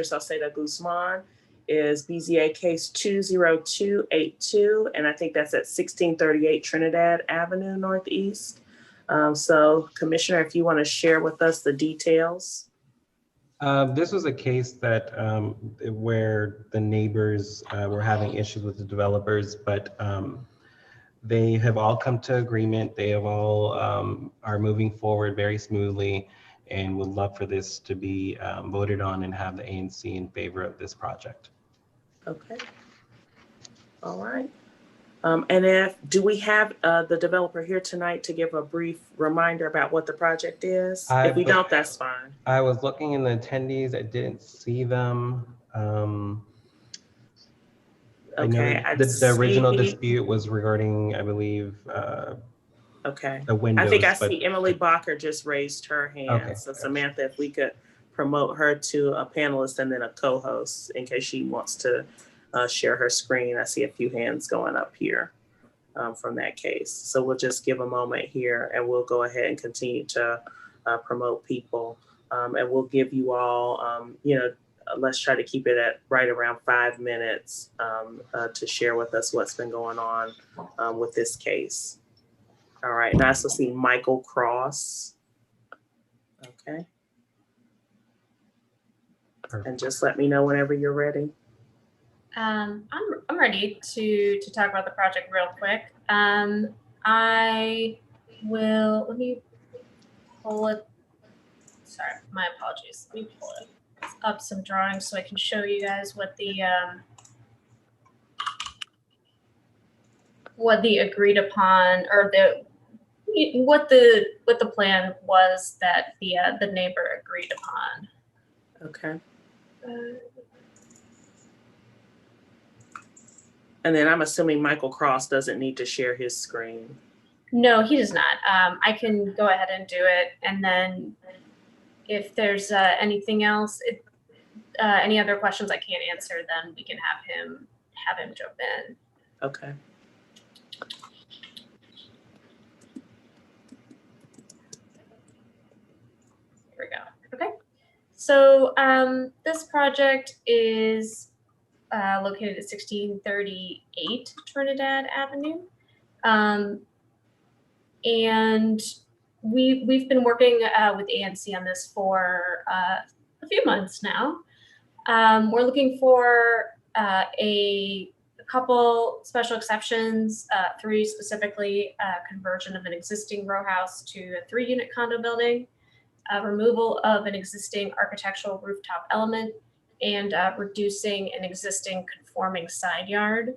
Salcedo Guzman is BZA case 20282, and I think that's at 1638 Trinidad Avenue Northeast. So Commissioner, if you want to share with us the details. This was a case that where the neighbors were having issues with the developers, but they have all come to agreement. They have all are moving forward very smoothly, and would love for this to be voted on and have the ANC in favor of this project. Okay. All right. And do we have the developer here tonight to give a brief reminder about what the project is? If we don't, that's fine. I was looking in the attendees. I didn't see them. Okay. I know the original dispute was regarding, I believe, okay. the windows. I think I see Emily Bacher just raised her hand. Okay. So Samantha, if we could promote her to a panelist and then a co-host in case she wants to share her screen. I see a few hands going up here from that case. So we'll just give a moment here and we'll go ahead and continue to promote people. And we'll give you all, let's try to keep it at right around 5 minutes to share with us what's been going on with this case. All right, and I also see Michael Cross. Okay. Perfect. And just let me know whenever you're ready. I'm ready to talk about the project real quick. I will, let me pull it. Sorry, my apologies. Let me pull it up some drawings so I can show you guys what the agreed upon, or what the plan was that the neighbor agreed upon. Okay. And then I'm assuming Michael Cross doesn't need to share his screen. No, he does not. I can go ahead and do it, and then if there's anything else, any other questions I can't answer, then we can have him jump in. Okay. Here we go. Okay. So this project is located at 1638 Trinidad Avenue. And we've been working with ANC on this for a few months now. We're looking for a couple special exceptions, 3 specifically: conversion of an existing row house to a 3-unit condo building, removal of an existing architectural rooftop element, and reducing an existing conforming side yard.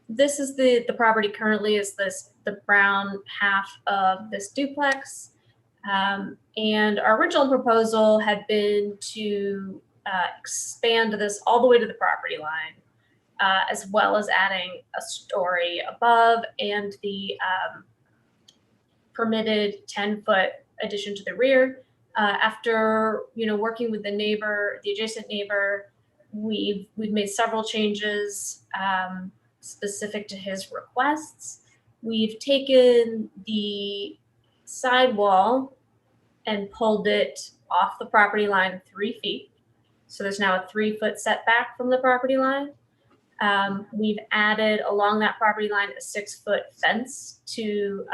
This is the property currently is the brown half of this duplex. And our original proposal had been to expand this all the way to the property line, as well as adding a story above and the permitted 10-foot addition to the rear. After working with the neighbor, the adjacent neighbor, we've made several changes specific to his requests. We've taken the sidewall and pulled it off the property line 3 feet. So there's now a 3-foot setback from the property line. We've added along that property line a 6-foot fence to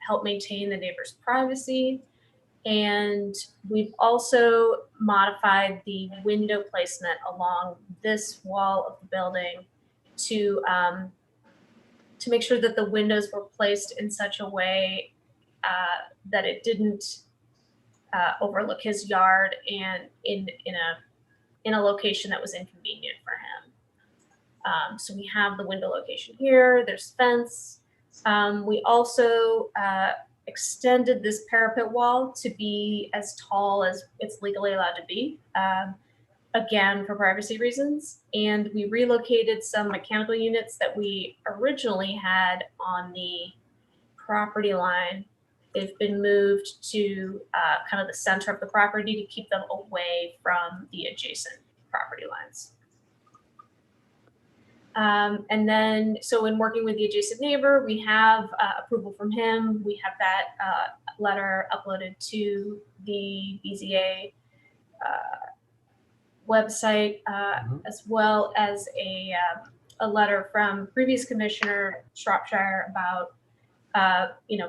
help maintain the neighbor's privacy. And we've also modified the window placement along this wall of the building to make sure that the windows were placed in such a way that it didn't overlook his yard and in a location that was inconvenient for him. So we have the window location here. There's fence. We also extended this parapet wall to be as tall as it's legally allowed to be, again, for privacy reasons. And we relocated some mechanical units that we originally had on the property line. They've been moved to kind of the center of the property to keep them away from the adjacent property lines. And then, so in working with the adjacent neighbor, we have approval from him. We have that letter uploaded to the BZA website, as well as a letter from previous Commissioner Shropshire about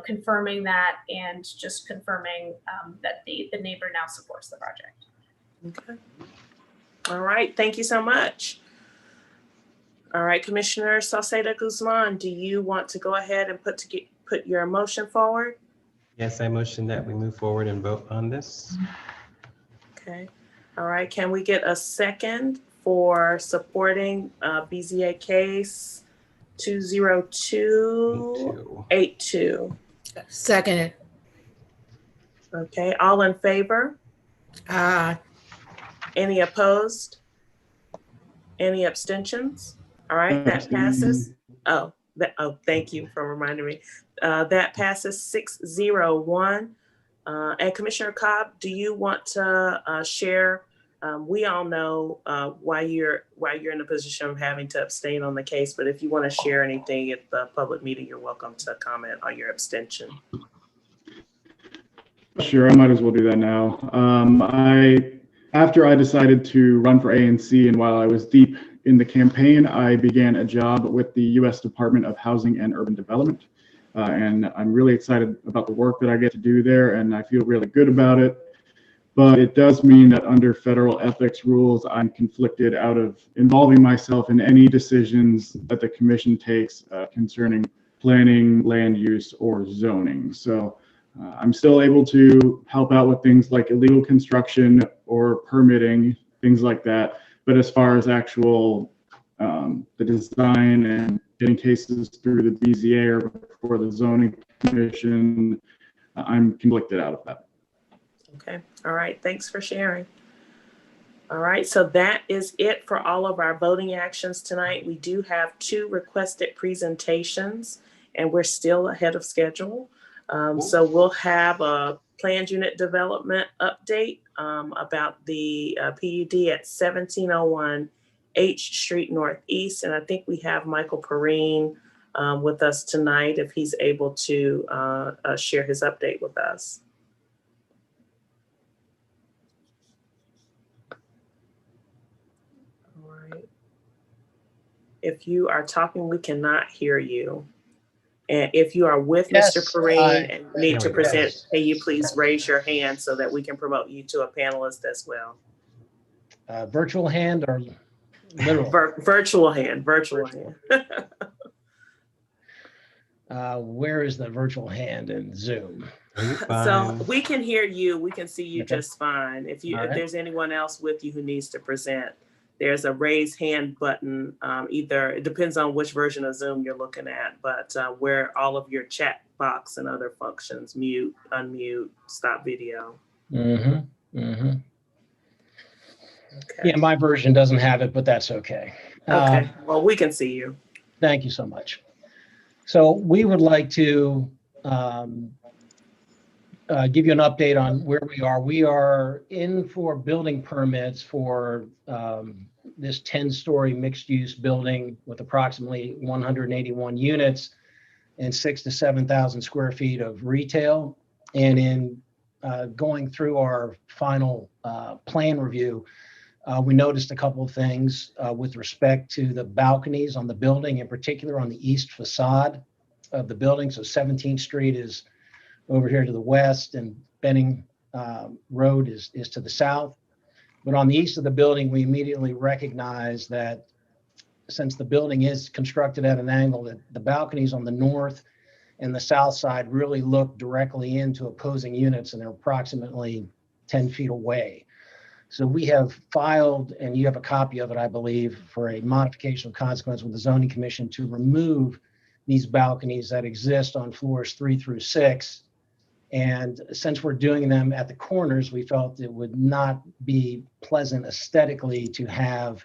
confirming that and just confirming that the neighbor now supports the project. Okay. All right. Thank you so much. All right, Commissioner Salceda Guzman, do you want to go ahead and put your motion forward? Yes, I motion that we move forward and vote on this. Okay. All right. Can we get a second for supporting BZA case 20282? Second. Okay. All in favor? Aye. Any opposed? Any abstentions? All right, that passes. Thank you for reminding me. That passes 6-0-1. And Commissioner Cobb, do you want to share? We all know why you're in a position of having to abstain on the case, but if you want to share anything at the public meeting, you're welcome to comment on your abstention. Sure, I might as well do that now. After I decided to run for ANC and while I was deep in the campaign, I began a job with the U.S. Department of Housing and Urban Development. And I'm really excited about the work that I get to do there, and I feel really good about it. But it does mean that under federal ethics rules, I'm conflicted out of involving myself in any decisions that the commission takes concerning planning, land use, or zoning. So I'm still able to help out with things like illegal construction or permitting, things like that. But as far as actual the design and getting cases through the BZA or before the zoning commission, I'm conflicted out of that. Okay. All right. Thanks for sharing. All right. So that is it for all of our voting actions tonight. We do have 2 requested presentations, and we're still ahead of schedule. So we'll have a planned unit development update about the PUD at 1701 H Street Northeast. And I think we have Michael Perrine with us tonight if he's able to share his update with us. All right. If you are talking, we cannot hear you. And if you are with Mr. Perrine and need to present, can you please raise your hand so that we can promote you to a panelist as well? Virtual hand or literal? Virtual hand, virtual hand. Where is the virtual hand in Zoom? So we can hear you. We can see you just fine. If All right. there's anyone else with you who needs to present, there's a raise hand button. Either it depends on which version of Zoom you're looking at, but where all of your chat box and other functions, mute, unmute, stop video. Mm-hmm. Mm-hmm. Okay. Yeah, my version doesn't have it, but that's okay. Okay. Well, we can see you. Thank you so much. So we would like to give you an update on where we are. We are in for building permits for this 10-story mixed-use building with approximately 181 units and 6,000 to 7,000 square feet of retail. And in going through our final plan review, we noticed a couple of things with respect to the balconies on the building, in particular on the east facade of the building. So 17th Street is over here to the west, and Benning Road is to the south. But on the east of the building, we immediately recognized that since the building is constructed at an angle, that the balconies on the north and the south side really look directly into opposing units, and they're approximately 10 feet away. So we have filed, and you have a copy of it, I believe, for a modification of consequence with the Zoning Commission to remove these balconies that exist on floors 3 through 6. And since we're doing them at the corners, we felt it would not be pleasant aesthetically to have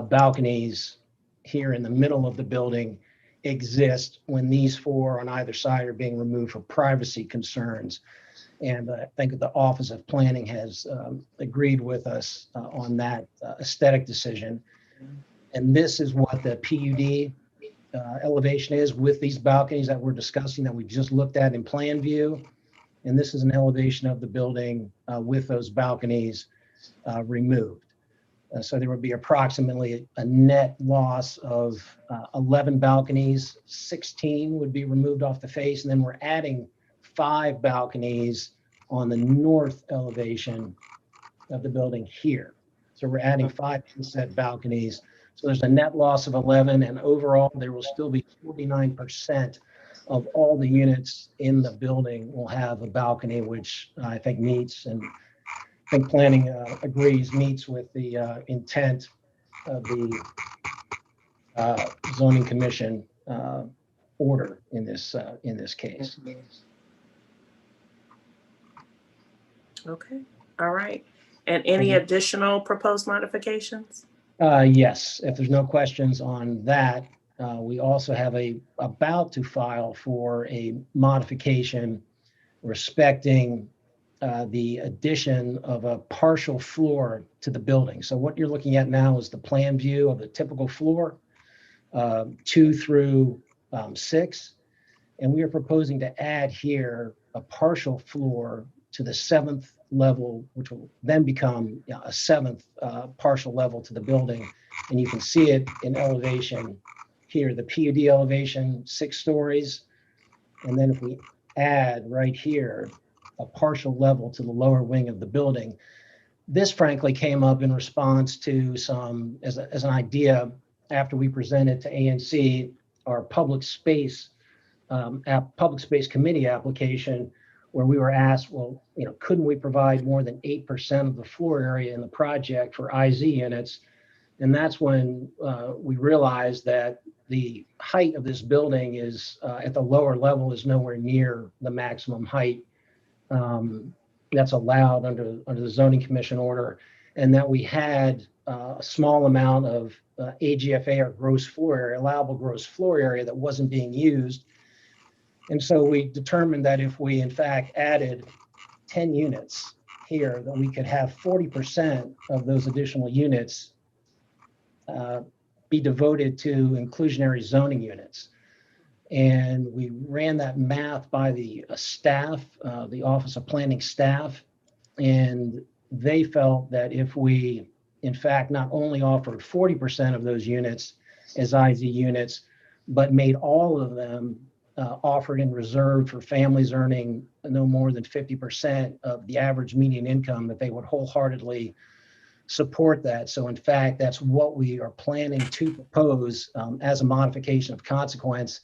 balconies here in the middle of the building exist when these 4 on either side are being removed for privacy concerns. And I think the Office of Planning has agreed with us on that aesthetic decision. And this is what the PUD elevation is with these balconies that we're discussing that we just looked at in plan view. And this is an elevation of the building with those balconies removed. So there would be approximately a net loss of 11 balconies, 16 would be removed off the face. And then we're adding 5 balconies on the north elevation of the building here. So we're adding 5 inset balconies. So there's a net loss of 11, and overall there will still be 49% of all the units in the building will have a balcony, which I think meets, and I think planning agrees, meets with the intent of the Zoning Commission order in this case. Okay. All right. And any additional proposed modifications? Yes, if there's no questions on that, we also have about to file for a modification respecting the addition of a partial floor to the building. So what you're looking at now is the plan view of the typical floor, 2 through 6. And we are proposing to add here a partial floor to the 7th level, which will then become a 7th partial level to the building. And you can see it in elevation here, the PUD elevation, 6 stories. And then if we add right here, a partial level to the lower wing of the building, this frankly came up in response to some, as an idea after we presented to ANC our public space committee application, where we were asked, well, couldn't we provide more than 8% of the floor area in the project for IZ units? And that's when we realized that the height of this building is at the lower level is nowhere near the maximum height that's allowed under the Zoning Commission order, and that we had a small amount of AGFA, or gross floor area, allowable gross floor area, that wasn't being used. And so we determined that if we in fact added 10 units here, that we could have 40% of those additional units be devoted to inclusionary zoning units. And we ran that math by the staff, the Office of Planning staff, and they felt that if we, in fact, not only offered 40% of those units as IZ units, but made all of them offered and reserved for families earning no more than 50% of the average median income, that they would wholeheartedly support that. So in fact, that's what we are planning to propose as a modification of consequence.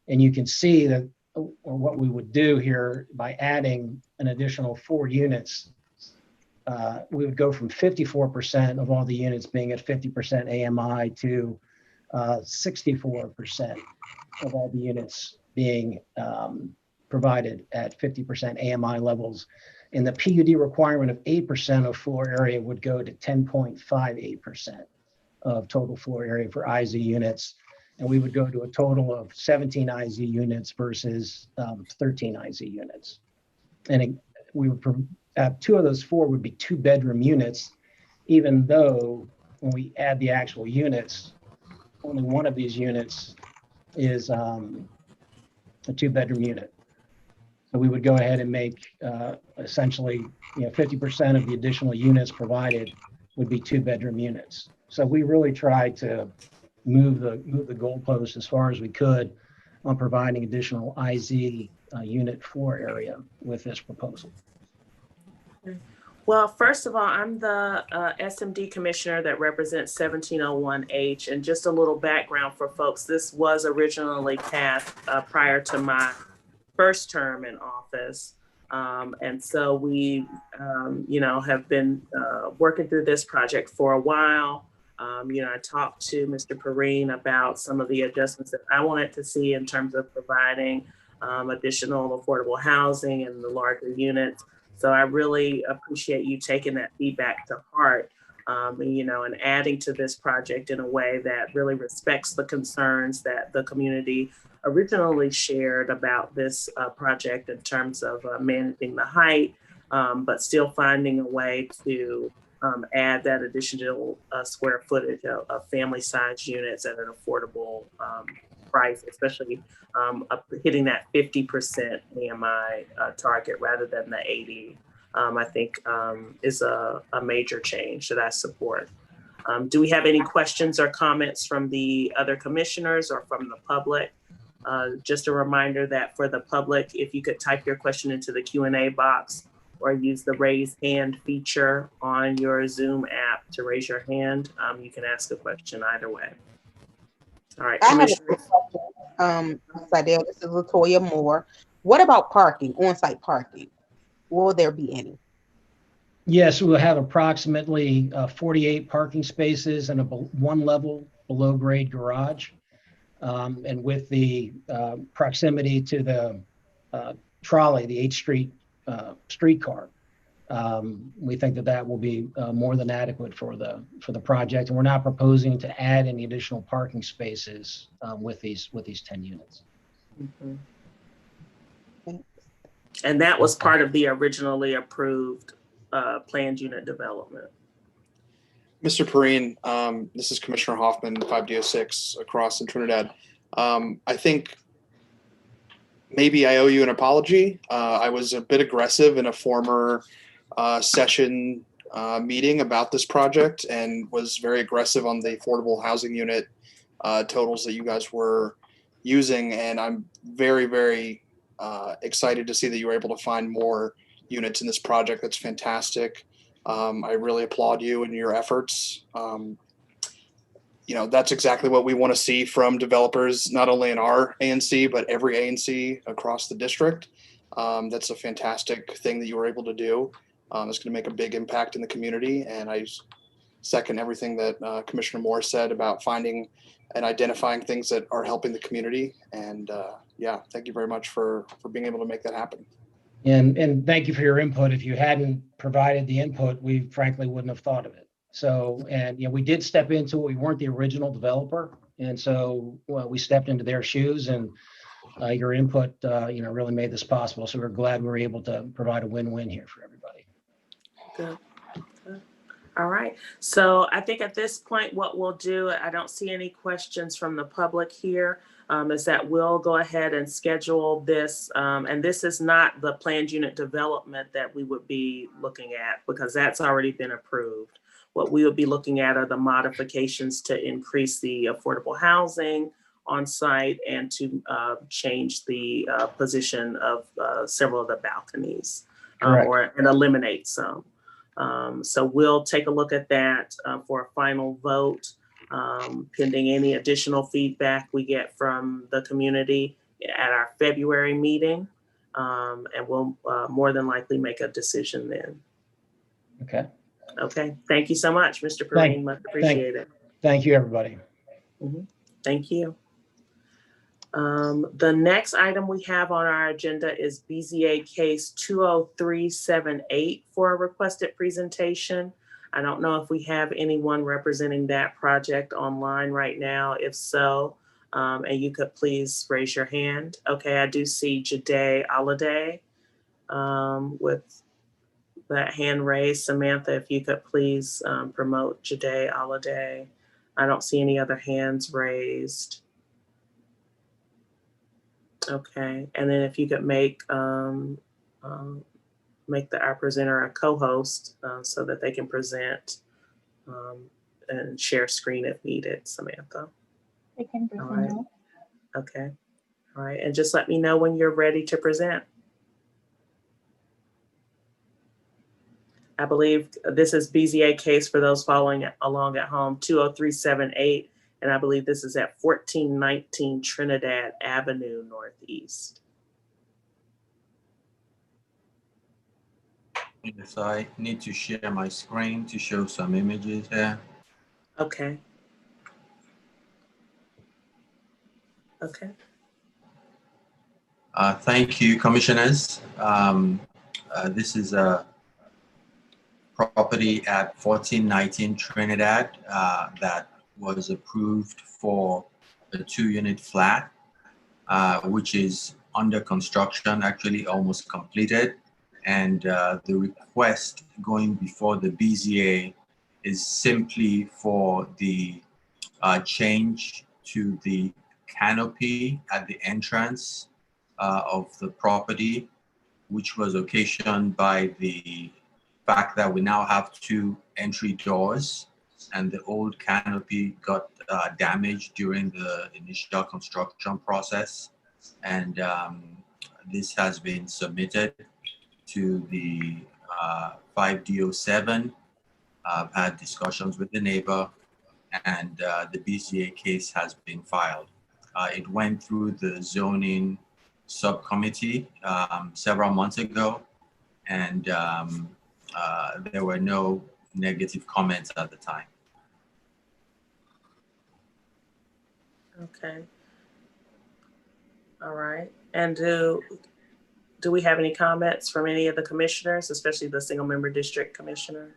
And you can see that, or what we would do here by adding an additional 4 units, we would go from 54% of all the units being at 50% AMI to 64% of all the units being provided at 50% AMI levels. And the PUD requirement of 8% of floor area would go to 10.58% of total floor area for IZ units. And we would go to a total of 17 IZ units versus 13 IZ units. And we would have 2 of those 4 would be 2-bedroom units, even though when we add the actual units, only one of these units is a 2-bedroom unit. So we would go ahead and make essentially, 50% of the additional units provided would be 2-bedroom units. So we really tried to move the goalpost as far as we could on providing additional IZ unit floor area with this proposal. Well, first of all, I'm the SMD commissioner that represents 1701H, and just a little background for folks. This was originally passed prior to my first term in office. And so we, have been working through this project for a while. I talked to Mr. Perrine about some of the adjustments that I wanted to see in terms of providing additional affordable housing and the larger units. So I really appreciate you taking that feedback to heart, and adding to this project in a way that really respects the concerns that the community originally shared about this project in terms of managing the height, but still finding a way to add that additional square footage of family-sized units at an affordable price, especially hitting that 50% AMI target rather than the 80, I think is a major change that I support. Do we have any questions or comments from the other commissioners or from the public? Just a reminder that for the public, if you could type your question into the Q&A box or use the raise hand feature on your Zoom app to raise your hand, you can ask a question either way. All right, Commissioner. Sidell, this is Latoya Moore. What about parking, on-site parking? Will there be any? Yes, we'll have approximately 48 parking spaces and a 1 level below grade garage. And with the proximity to the trolley, the 8th Street streetcar, we think that will be more than adequate for the project. And we're not proposing to add any additional parking spaces with these 10 units. Mm-hmm. And that was part of the originally approved planned unit development. Mr. Perrine, this is Commissioner Hoffman, 5D06 across in Trinidad. I think maybe I owe you an apology. I was a bit aggressive in a former session meeting about this project and was very aggressive on the affordable housing unit totals that you guys were using. And I'm very, very excited to see that you were able to find more units in this project. That's fantastic. I really applaud you and your efforts. That's exactly what we want to see from developers, not only in our ANC, but every ANC across the district. That's a fantastic thing that you were able to do. It's going to make a big impact in the community. And I second everything that Commissioner Moore said about finding and identifying things that are helping the community. And thank you very much for being able to make that happen. And thank you for your input. If you hadn't provided the input, we frankly wouldn't have thought of it. So, and we did step into it. We weren't the original developer. And so we stepped into their shoes, and your input, really made this possible. So we're glad we were able to provide a win-win here for everybody. Good. All right. So I think at this point, what we'll do, I don't see any questions from the public here, is that we'll go ahead and schedule this. And this is not the planned unit development that we would be looking at because that's already been approved. What we would be looking at are the modifications to increase the affordable housing on site and to change the position of several of the balconies and eliminate some. So we'll take a look at that for a final vote, pending any additional feedback we get from the community at our February meeting. And we'll more than likely make a decision then. Okay. Okay. Thank you so much, Mr. Perrine. Much appreciated. Thank you, everybody. Thank you. The next item we have on our agenda is BZA case 20378 for a requested presentation. I don't know if we have anyone representing that project online right now. If so, and you could please raise your hand. Okay, I do see Jade Alade with that hand raised. Samantha, if you could please promote Jade Alade. I don't see any other hands raised. Okay, and then if you could make our presenter a co-host so that they can present and share screen if needed, Samantha. I can present All right. now. Okay, all right, and just let me know when you're ready to present. I believe this is BZA case for those following along at home, 20378. And I believe this is at 1419 Trinidad Avenue Northeast. Yes, I need to share my screen to show some images here. Okay. Okay. Thank you, commissioners. This is a property at 1419 Trinidad that was approved for a 2-unit flat, which is under construction, actually almost completed. And the request going before the BZA is simply for the change to the canopy at the entrance of the property, which was occasioned by the fact that we now have 2 entry doors, and the old canopy got damaged during the initial construction process. And this has been submitted to the 5D07. I've had discussions with the neighbor, and the BZA case has been filed. It went through the zoning subcommittee several months ago, and there were no negative comments at the time. Okay. All right. And do we have any comments from any of the commissioners, especially the single member district commissioner?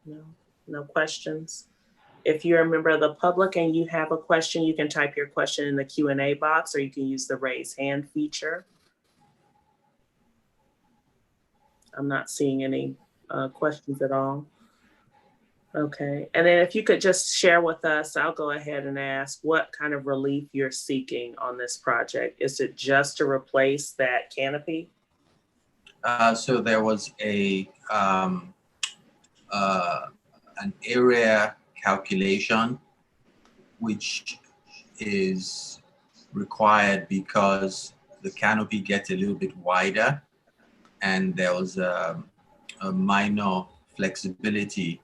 No, no questions. If you're a member of the public and you have a question, you can type your question in the Q&A box, or you can use the raise hand feature. I'm not seeing any questions at all. Okay, and then if you could just share with us, I'll go ahead and ask what kind of relief you're seeking on this project. Is it just to replace that canopy? So there was an area calculation, which is required because the canopy gets a little bit wider, and there was a minor flexibility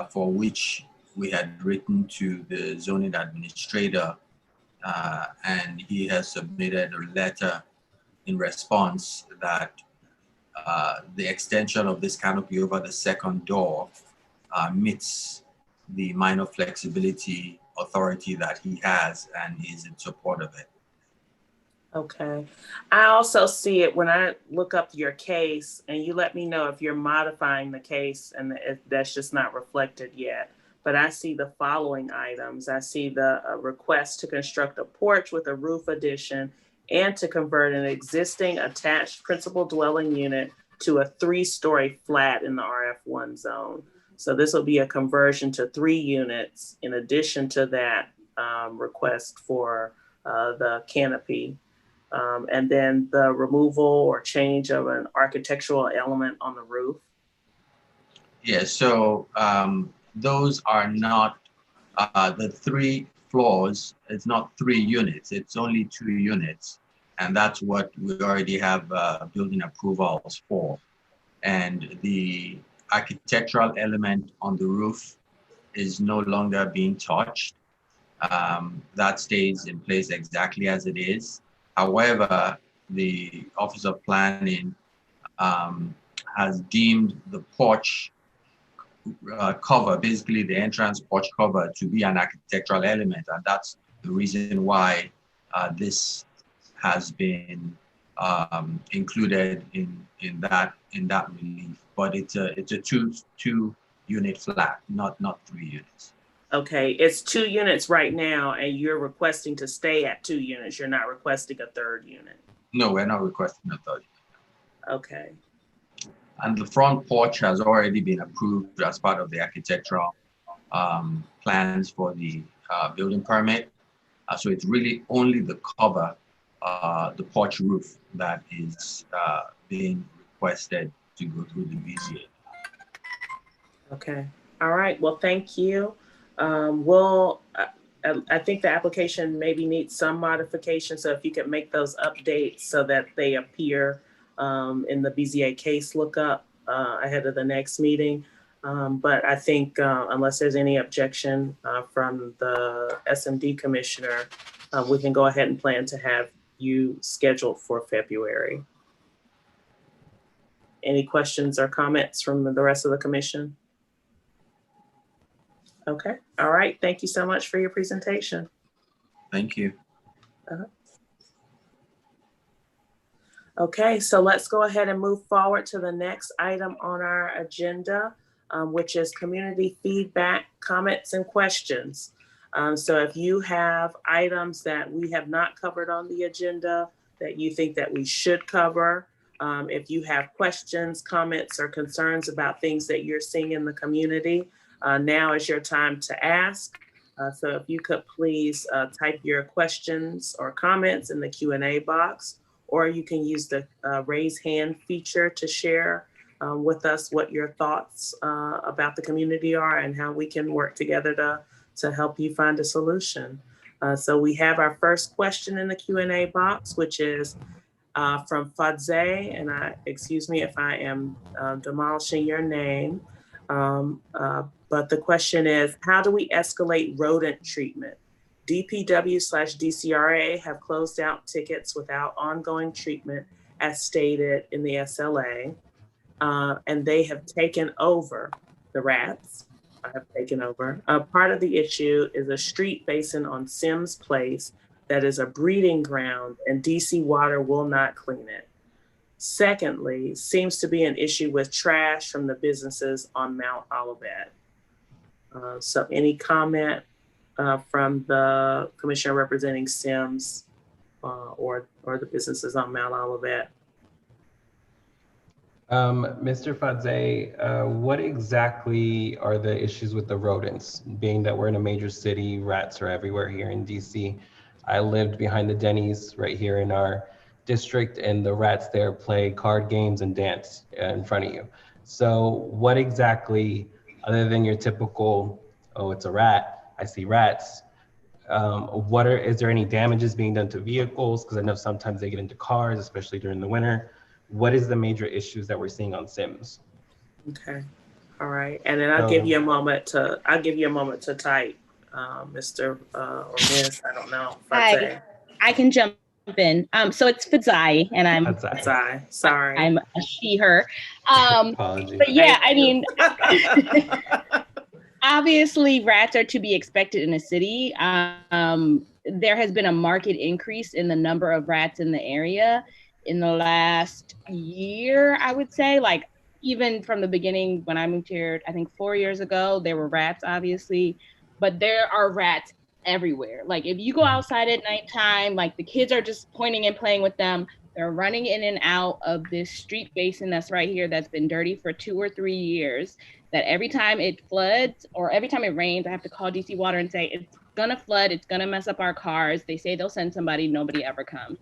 for which we had written to the zoning administrator, and he has submitted a letter in response that the extension of this canopy over the second door meets the minor flexibility authority that he has, and is in support of it. Okay. I also see it when I look up your case, and you let me know if you're modifying the case and if that's just not reflected yet. But I see the following items. I see the request to construct a porch with a roof addition and to convert an existing attached principal dwelling unit to a 3-story flat in the RF1 zone. So this will be a conversion to 3 units in addition to that request for the canopy. And then the removal or change of an architectural element on the roof. Yeah, so those are not the 3 floors. It's not 3 units, it's only 2 units. And that's what we already have building approvals for. And the architectural element on the roof is no longer being touched. That stays in place exactly as it is. However, the Office of Planning has deemed the porch cover, basically the entrance porch cover, to be an architectural element, and that's the reason why this has been included in that relief. But it's a 2 unit flat, not 3 units. Okay, it's 2 units right now, and you're requesting to stay at 2 units. You're not requesting a 3rd unit. No, we're not requesting a 3rd unit. Okay. And the front porch has already been approved as part of the architectural plans for the building permit. So it's really only the cover, the porch roof, that is being requested to go through the BZA. Okay. All right. Well, thank you. I think the application maybe needs some modification. So if you could make those updates so that they appear in the BZA case lookup ahead of the next meeting. But I think unless there's any objection from the SMD commissioner, we can go ahead and plan to have you scheduled for February. Any questions or comments from the rest of the commission? Okay. All right. Thank you so much for your presentation. Thank you. Okay, so let's go ahead and move forward to the next item on our agenda, which is community feedback, comments, and questions. So if you have items that we have not covered on the agenda that you think that we should cover, if you have questions, comments, or concerns about things that you're seeing in the community, now is your time to ask. So if you could please type your questions or comments in the Q&A box, or you can use the raise hand feature to share with us what your thoughts about the community are and how we can work together to help you find a solution. So we have our first question in the Q&A box, which is from Pud, and excuse me if I am demolishing your name, but the question is, how do we escalate rodent treatment? DPW/DCRA have closed out tickets without ongoing treatment as stated in the SLA, and they have taken over, the rats have taken over. Part of the issue is a street basin on Sims Place that is a breeding ground and DC Water will not clean it. Secondly, seems to be an issue with trash from the businesses on Mount Olivet. So any comment from the commissioner representing Sims or the businesses on Mount Olivet? Mr. Fadze, what exactly are the issues with the rodents? Being that we're in a major city, rats are everywhere here in DC. I lived behind the Denny's right here in our district, and the rats there play card games and dance in front of you. So what exactly, other than your typical, oh, it's a rat, I see rats, is there any damages being done to vehicles? Because I know sometimes they get into cars, especially during the winter. What is the major issues that we're seeing on Sims? Okay, all right, and then I'll give you a moment to type, Mr. Or Miss, I don't know. Hi, I can jump in. So it's Fadzai, and I'm Fadzai. Sorry, I'm a she, her. Apologies. But yeah, I mean, obviously rats are to be expected in a city. There has been a marked increase in the number of rats in the area in the last year, I would say. Like even from the beginning when I moved here, I think 4 years ago, there were rats, obviously, but there are rats everywhere. Like if you go outside at nighttime, like the kids are just pointing and playing with them. They're running in and out of this street basin that's right here that's been dirty for 2 or 3 years, that every time it floods or every time it rains, I have to call DC Water and say, it's gonna flood, it's gonna mess up our cars. They say they'll send somebody, nobody ever comes.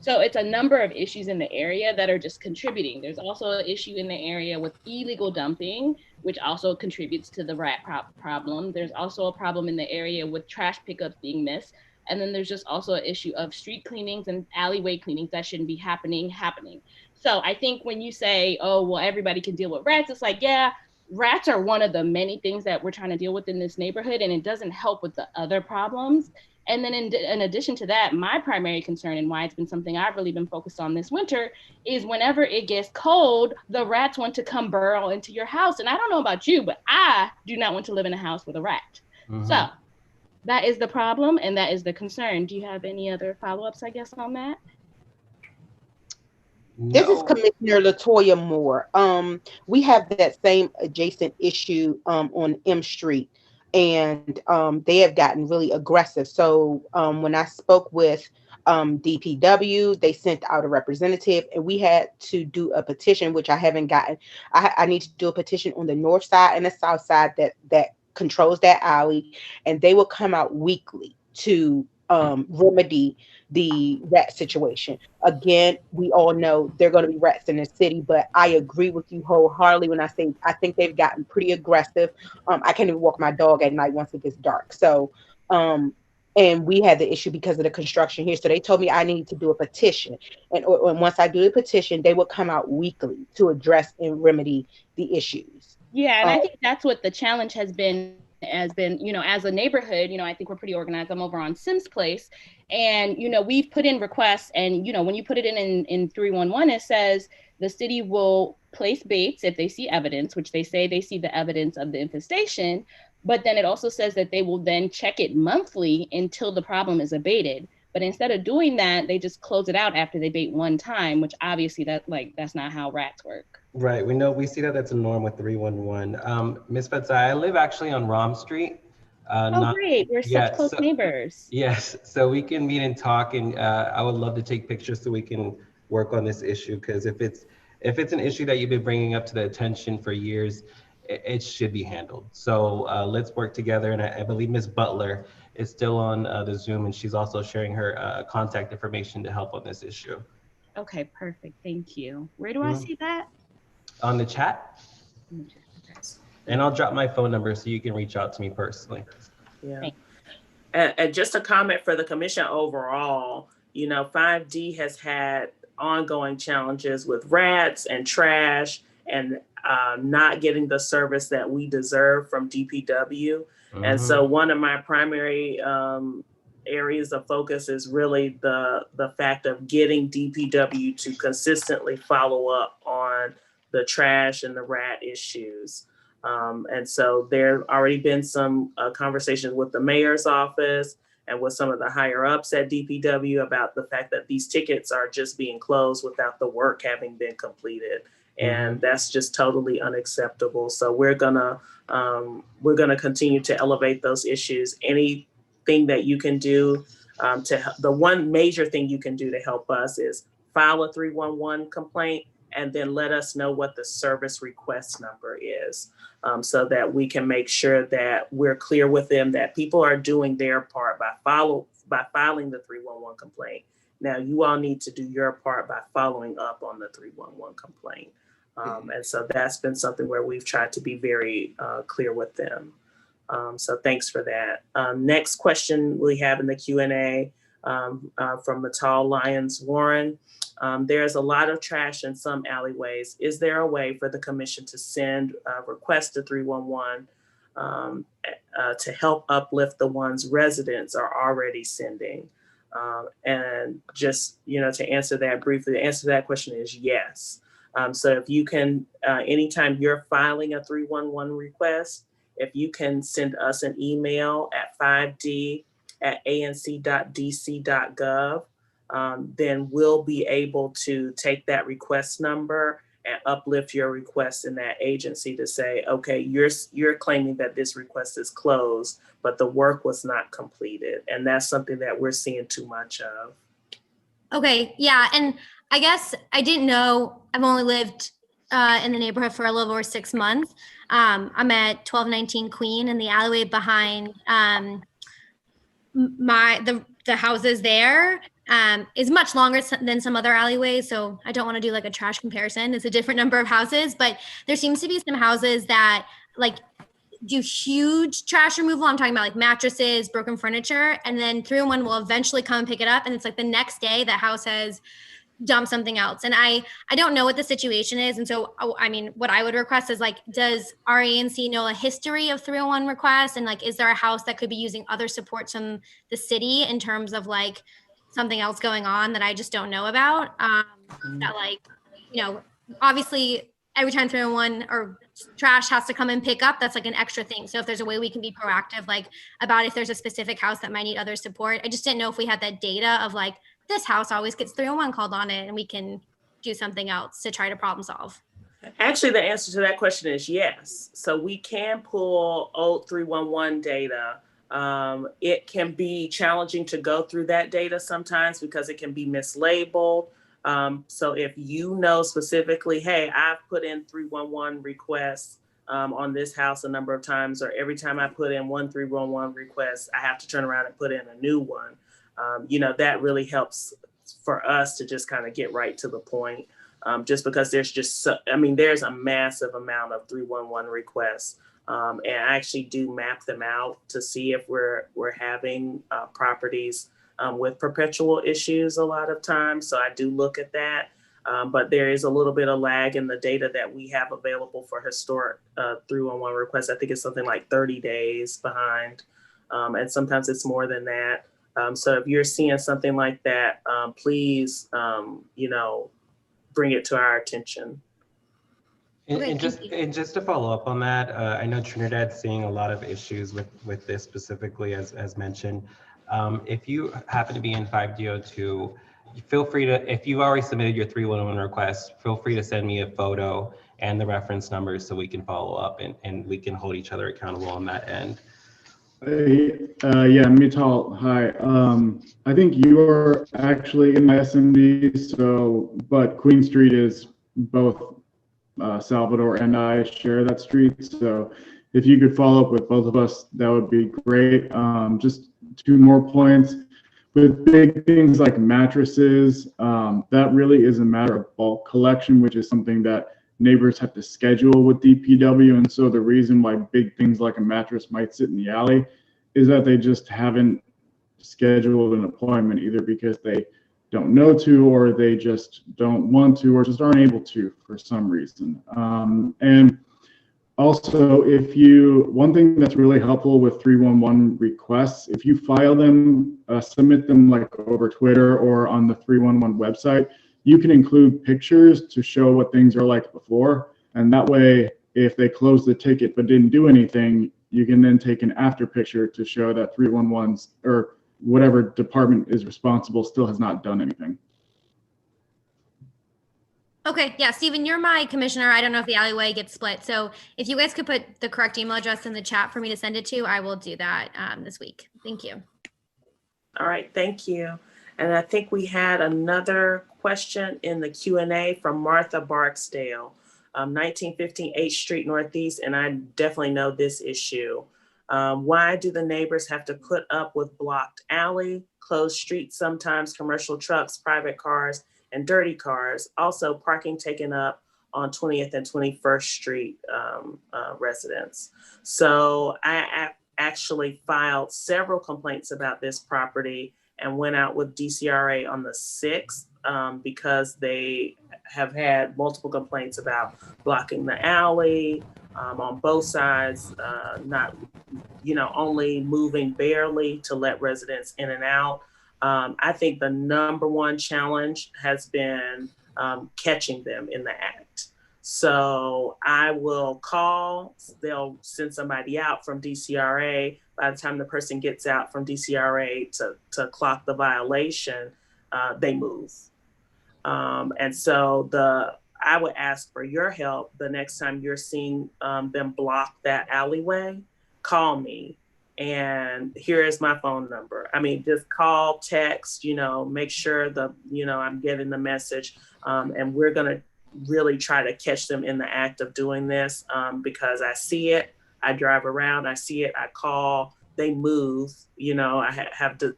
So it's a number of issues in the area that are just contributing. There's also an issue in the area with illegal dumping, which also contributes to the rat problem. There's also a problem in the area with trash pickups being missed. And then there's just also an issue of street cleanings and alleyway cleanings that shouldn't be happening. So I think when you say, oh, well, everybody can deal with rats, it's like, yeah, rats are one of the many things that we're trying to deal with in this neighborhood, and it doesn't help with the other problems. And then in addition to that, my primary concern and why it's been something I've really been focused on this winter is whenever it gets cold, the rats want to come burrow into your house. And I don't know about you, but I do not want to live in a house with a rat. Mm-hmm. So that is the problem and that is the concern. Do you have any other follow-ups, I guess, on that? No. This is Commissioner LaToya Moore. We have that same adjacent issue on M Street, and they have gotten really aggressive. So when I spoke with DPW, they sent out a representative, and we had to do a petition, which I haven't gotten. I need to do a petition on the north side and the south side that controls that alley, and they will come out weekly to remedy the rat situation. Again, we all know there are going to be rats in the city, but I agree with you wholeheartedly when I say I think they've gotten pretty aggressive. I can't even walk my dog at night once it gets dark. So, and we had the issue because of the construction here. So they told me I need to do a petition. And once I do the petition, they will come out weekly to address and remedy the issues. Yeah, and I think that's what the challenge has been, as a neighborhood, I think we're pretty organized. I'm over on Sims Place, and, we've put in requests, and, when you put it in 311, it says the city will place baits if they see evidence, which they say they see the evidence of the infestation, but then it also says that they will then check it monthly until the problem is abated. But instead of doing that, they just close it out after they bait one time, which obviously that's not how rats work. Right, we see that's a norm with 311. Ms. Petzai, I live actually on Rom Street. Great, we're such close neighbors. Yes, so we can meet and talk, and I would love to take pictures so we can work on this issue, because if it's an issue that you've been bringing up to the attention for years, it should be handled. So let's work together, and I believe Ms. Butler is still on the Zoom, and she's also sharing her contact information to help on this issue. Okay, perfect, thank you. Where do I see that? On the chat. And I'll drop my phone number so you can reach out to me personally. Yeah. And just a comment for the commission overall, 5D has had ongoing challenges with rats and trash and not getting the service that we deserve from DPW. Mm-hmm. And so one of my primary areas of focus is really the fact of getting DPW to consistently follow up on the trash and the rat issues. And so there already been some conversations with the mayor's office and with some of the higher ups at DPW about the fact that these tickets are just being closed without the work having been completed. And that's just totally unacceptable. So we're gonna continue to elevate those issues. Anything that you can do the one major thing you can do to help us is file a 311 complaint and then let us know what the service request number is, so that we can make sure that we're clear with them that people are doing their part by filing the 311 complaint. Now you all need to do your part by following up on the 311 complaint. And so that's been something where we've tried to be very clear with them. So thanks for that. Next question we have in the Q&A from Matal Lyons Warren. There's a lot of trash in some alleyways. Is there a way for the commission to send requests to 311 to help uplift the ones residents are already sending? And just, to answer that briefly, the answer to that question is yes. So if you can, anytime you're filing a 311 request, if you can send us an email at 5d@anc.dc.gov, then we'll be able to take that request number uplift your request in that agency to say, okay, you're claiming that this request is closed, but the work was not completed. And that's something that we're seeing too much of. Okay, yeah, and I guess I didn't know, I've only lived in the neighborhood for a little over 6 months. I'm at 1219 Queen, and the alleyway behind the houses there is much longer than some other alleyways. So I don't want to do like a trash comparison. It's a different number of houses, but there seems to be some houses that like do huge trash removal. I'm talking about like mattresses, broken furniture, and then 311 will eventually come and pick it up. And it's like the next day that house has dumped something else. And I don't know what the situation is. And so, I mean, what I would request is like, does our ANC know a history of 301 requests? And like, is there a house that could be using other supports from the city in terms of like something else going on that I just don't know about? That like, you know, obviously every time 301 or trash has to come and pick up, that's like an extra thing. So if there's a way we can be proactive, like about if there's a specific house that might need other support, I just didn't know if we had that data of like, this house always gets 301 called on it, and we can do something else to try to problem solve. Actually, the answer to that question is yes. So we can pull Ode 311 data. It can be challenging to go through that data sometimes because it can be mislabeled. So if you know specifically, hey, I've put in 311 requests on this house a number of times, or every time I put in one 311 request, I have to turn around and put in a new one. You know, that really helps for us to just kind of get right to the point, just because there's just, there's a massive amount of 311 requests. And I actually do map them out to see if we're having properties with perpetual issues a lot of times. So I do look at that. But there is a little bit of lag in the data that we have available for historic 311 requests. I think it's something like 30 days behind. And sometimes it's more than that. So if you're seeing something like that, please, you know, bring it to our attention. And just to follow up on that, I know Trinidad's seeing a lot of issues with this specifically, as mentioned. If you happen to be in 5D02, feel free to, if you've already submitted your 311 request, feel free to send me a photo and the reference numbers so we can follow up and we can hold each other accountable on that end. Yeah, Mital, hi. I think you're actually in my SMD, so, but Queen Street is both Salvador and I share that street. So if you could follow up with both of us, that would be great. Just 2 more points. With big things like mattresses, that really is a matter of bulk collection, which is something that neighbors have to schedule with DPW. And so the reason why big things like a mattress might sit in the alley is that they just haven't scheduled an appointment, either because they don't know to, or they just don't want to, or just aren't able to for some reason. And also, one thing that's really helpful with 311 requests, if you file them, submit them like over Twitter or on the 311 website, you can include pictures to show what things are like before. And that way, if they close the ticket but didn't do anything, you can then take an after picture to show that 311's or whatever department is responsible still has not done anything. Okay, yeah, Stephen, you're my commissioner. I don't know if the alleyway gets split. So if you guys could put the correct email address in the chat for me to send it to, I will do that this week. Thank you. All right, thank you. And I think we had another question in the Q&A from Martha Barksdale, 1915 H Street Northeast, and I definitely know this issue. Why do the neighbors have to put up with blocked alley, closed streets, sometimes commercial trucks, private cars, and dirty cars? Also parking taken up on 20th and 21st Street residents. So I actually filed several complaints about this property and went out with DCRA on the 6th because they have had multiple complaints about blocking the alley on both sides, not, only moving barely to let residents in and out. I think the number one challenge has been catching them in the act. So I will call, they'll send somebody out from DCRA. By the time the person gets out from DCRA to clock the violation, they move. And so I would ask for your help the next time you're seeing them block that alleyway. Call me, and here is my phone number. I mean, just call, text, make sure I'm getting the message, and we're gonna really try to catch them in the act of doing this, because I see it, I drive around, I see it, I call, they move, I have the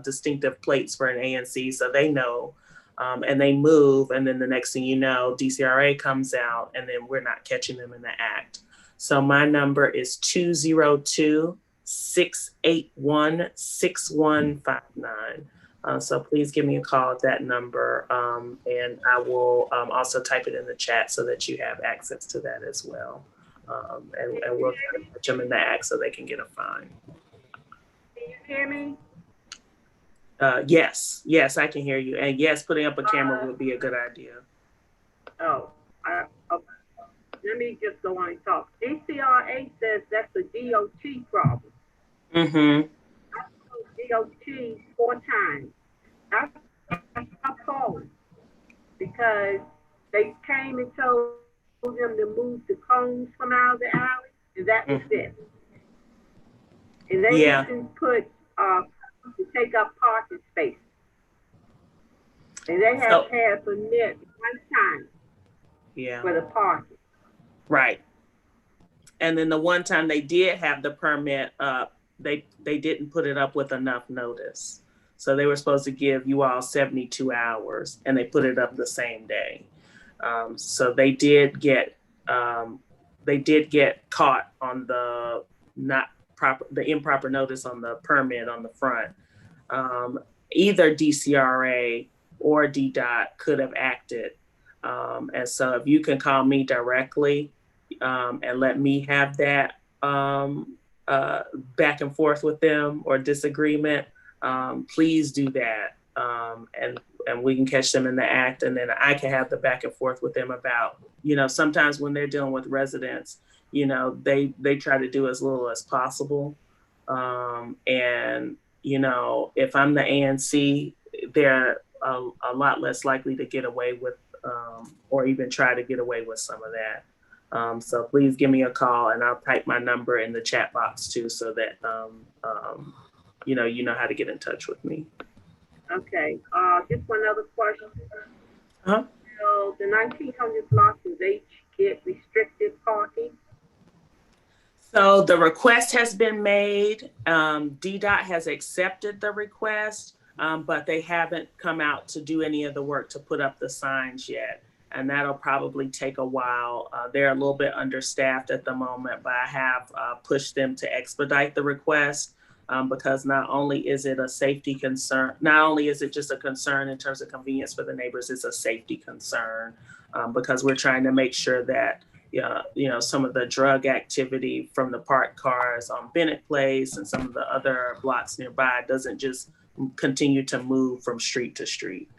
distinctive plates for an ANC, so they know, and they move, and then the next thing you know, DCRA comes out, and then we're not catching them in the act. So my number is 202-681-6159. So please give me a call at that number, and I will also type it in the chat so that you have access to that as well. And we'll try to put them in the act so they can get a fine. Can you hear me? Yes, I can hear you. And yes, putting up a camera would be a good idea. Okay. Let me just go on and talk. DCRA says that's a DOT problem. Mm-hmm. I told DOT 4 times. I called because they came and told them to move the cones from out of the alley, and that was it. And they didn't put to take up parking spaces. And they have had a permit 1 time for the parking. Right. And then the one time they did have the permit up, they didn't put it up with enough notice. So they were supposed to give you all 72 hours, and they put it up the same day. So they did get caught on the improper notice on the permit on the front. Either DCRA or DDOT could have acted. And so if you can call me directly and let me have that back and forth with them or disagreement, please do that. And we can catch them in the act, and then I can have the back and forth with them about, sometimes when they're dealing with residents, they try to do as little as possible. And, if I'm the ANC, they're a lot less likely to get away with or even try to get away with some of that. So please give me a call, and I'll type my number in the chat box too, so that you know how to get in touch with me. Okay. Just one other question. Uh-huh. So the 1900 blocks, do they get restricted parking? So the request has been made. DDOT has accepted the request, but they haven't come out to do any of the work to put up the signs yet. And that'll probably take a while. They're a little bit understaffed at the moment, but I have pushed them to expedite the request because not only is it a safety concern, not only is it just a concern in terms of convenience for the neighbors, it's a safety concern because we're trying to make sure that some of the drug activity from the parked cars on Bennett Place and some of the other blocks nearby doesn't just continue to move from street to street.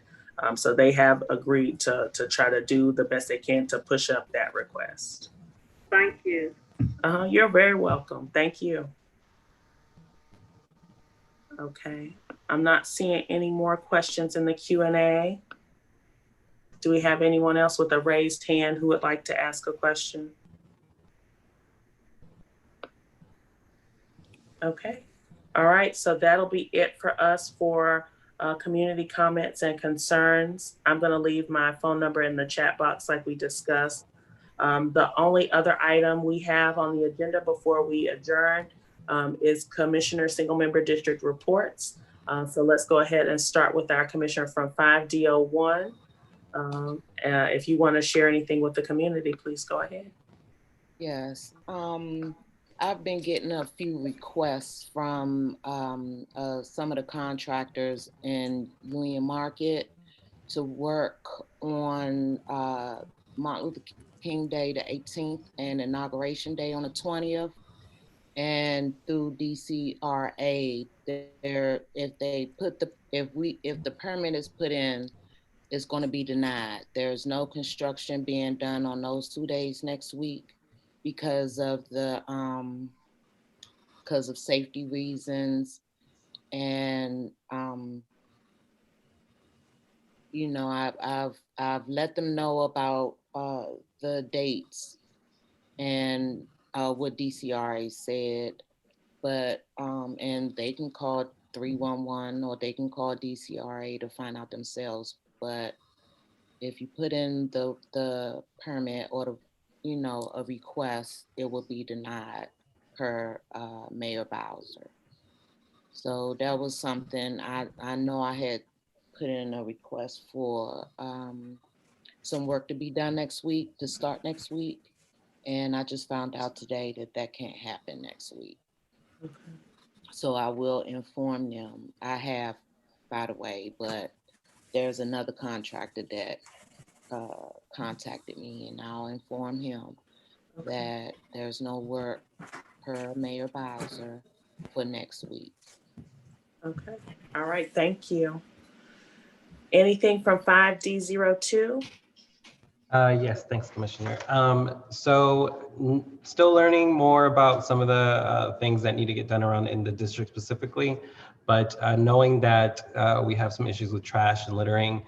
So they have agreed to try to do the best they can to push up that request. Thank you. You're very welcome. Thank you. Okay, I'm not seeing any more questions in the Q&A. Do we have anyone else with a raised hand who would like to ask a question? Okay, all right, so that'll be it for us for community comments and concerns. I'm gonna leave my phone number in the chat box like we discussed. The only other item we have on the agenda before we adjourn is Commissioner Single Member District reports. So let's go ahead and start with our commissioner from 5D01. If you want to share anything with the community, please go ahead. Yes, I've been getting a few requests from some of the contractors in Union Market to work on Martin Luther King Day, the 18th, and Inauguration Day on the 20th. And through DCRA, if the permit is put in, it's going to be denied. There's no construction being done on those 2 days next week because of safety reasons, and I've let them know about the dates and what DCRA said, but and they can call 311 or they can call DCRA to find out themselves. But if you put in the permit or a request, it will be denied per Mayor Bowser. So that was something I know I had put in a request for some work to be done next week, to start next week. And I just found out today that can't happen next week. Okay. So I will inform them. I have, by the way, but there's another contractor that contacted me, and I'll inform him that there's no work per Mayor Bowser for next week. Okay. All right. Thank you. Anything from 5D02? Yes, thanks, Commissioner. Still learning more about some of the things that need to get done around in the district specifically, but knowing that we have some issues with trash and littering,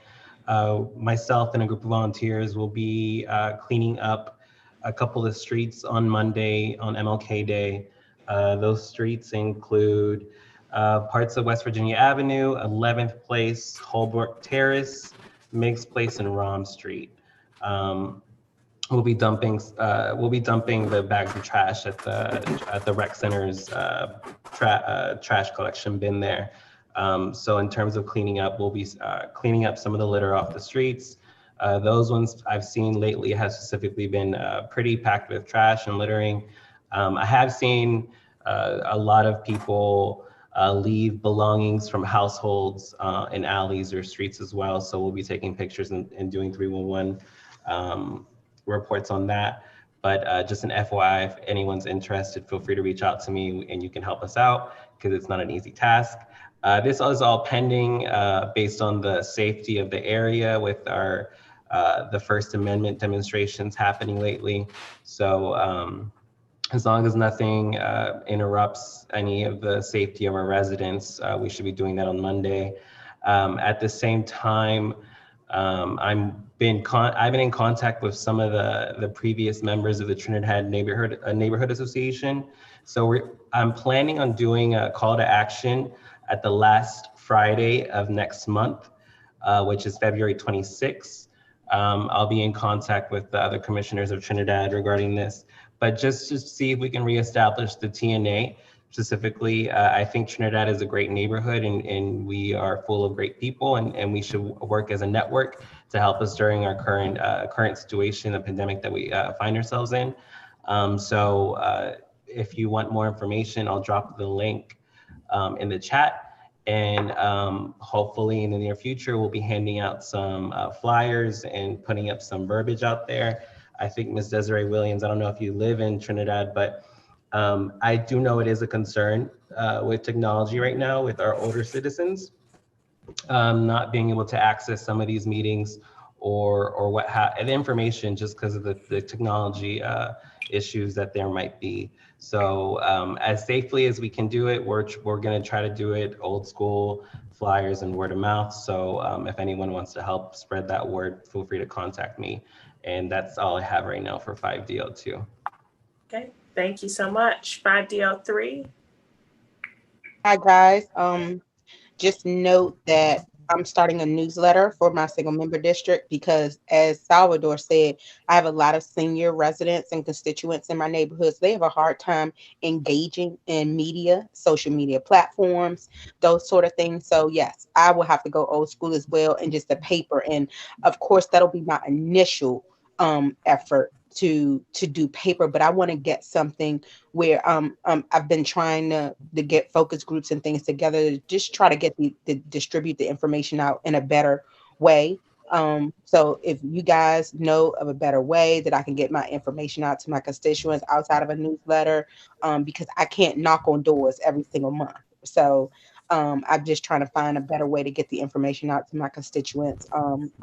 myself and a group of volunteers will be cleaning up a couple of streets on Monday on MLK Day. Those streets include parts of West Virginia Avenue, 11th Place, Holbrook Terrace, Meigs Place, and Rom Street. We'll be dumping the bags of trash at the rec center's trash collection bin there. So in terms of cleaning up, we'll be cleaning up some of the litter off the streets. Those ones I've seen lately have specifically been pretty packed with trash and littering. I have seen a lot of people leave belongings from households in alleys or streets as well. So we'll be taking pictures and doing 311 reports on that. But just an FYI, if anyone's interested, feel free to reach out to me and you can help us out because it's not an easy task. This is all pending based on the safety of the area with our the First Amendment demonstrations happening lately. So as long as nothing interrupts any of the safety of our residents, we should be doing that on Monday. At the same time, I've been in contact with some of the previous members of the Trinidad Neighborhood Association. So I'm planning on doing a call to action at the last Friday of next month, which is February 26th. I'll be in contact with the other commissioners of Trinidad regarding this, but just to see if we can reestablish the TNA. Specifically, I think Trinidad is a great neighborhood and we are full of great people and we should work as a network to help us during our current situation, the pandemic that we find ourselves in. If you want more information, I'll drop the link in the chat. And hopefully in the near future, we'll be handing out some flyers and putting up some verbiage out there. I think Ms. Desiree Williams, I don't know if you live in Trinidad, but I do know it is a concern with technology right now with our older citizens not being able to access some of these meetings or the information just because of the technology issues that there might be. So as safely as we can do it, we're going to try to do it old school, flyers and word of mouth. So if anyone wants to help spread that word, feel free to contact me. And that's all I have right now for 5D02. Okay, thank you so much. 5D03. Hi guys. Just note that I'm starting a newsletter for my single member district because, as Salvador said, I have a lot of senior residents and constituents in my neighborhoods. They have a hard time engaging in media, social media platforms, those sort of things. So yes, I will have to go old school as well and just the paper. And of course, that'll be my initial effort to do paper, but I want to get something where I've been trying to get focus groups and things together to just try to get the distribute the information out in a better way. So if you guys know of a better way that I can get my information out to my constituents outside of a newsletter, because I can't knock on doors every single month. So I'm just trying to find a better way to get the information out to my constituents.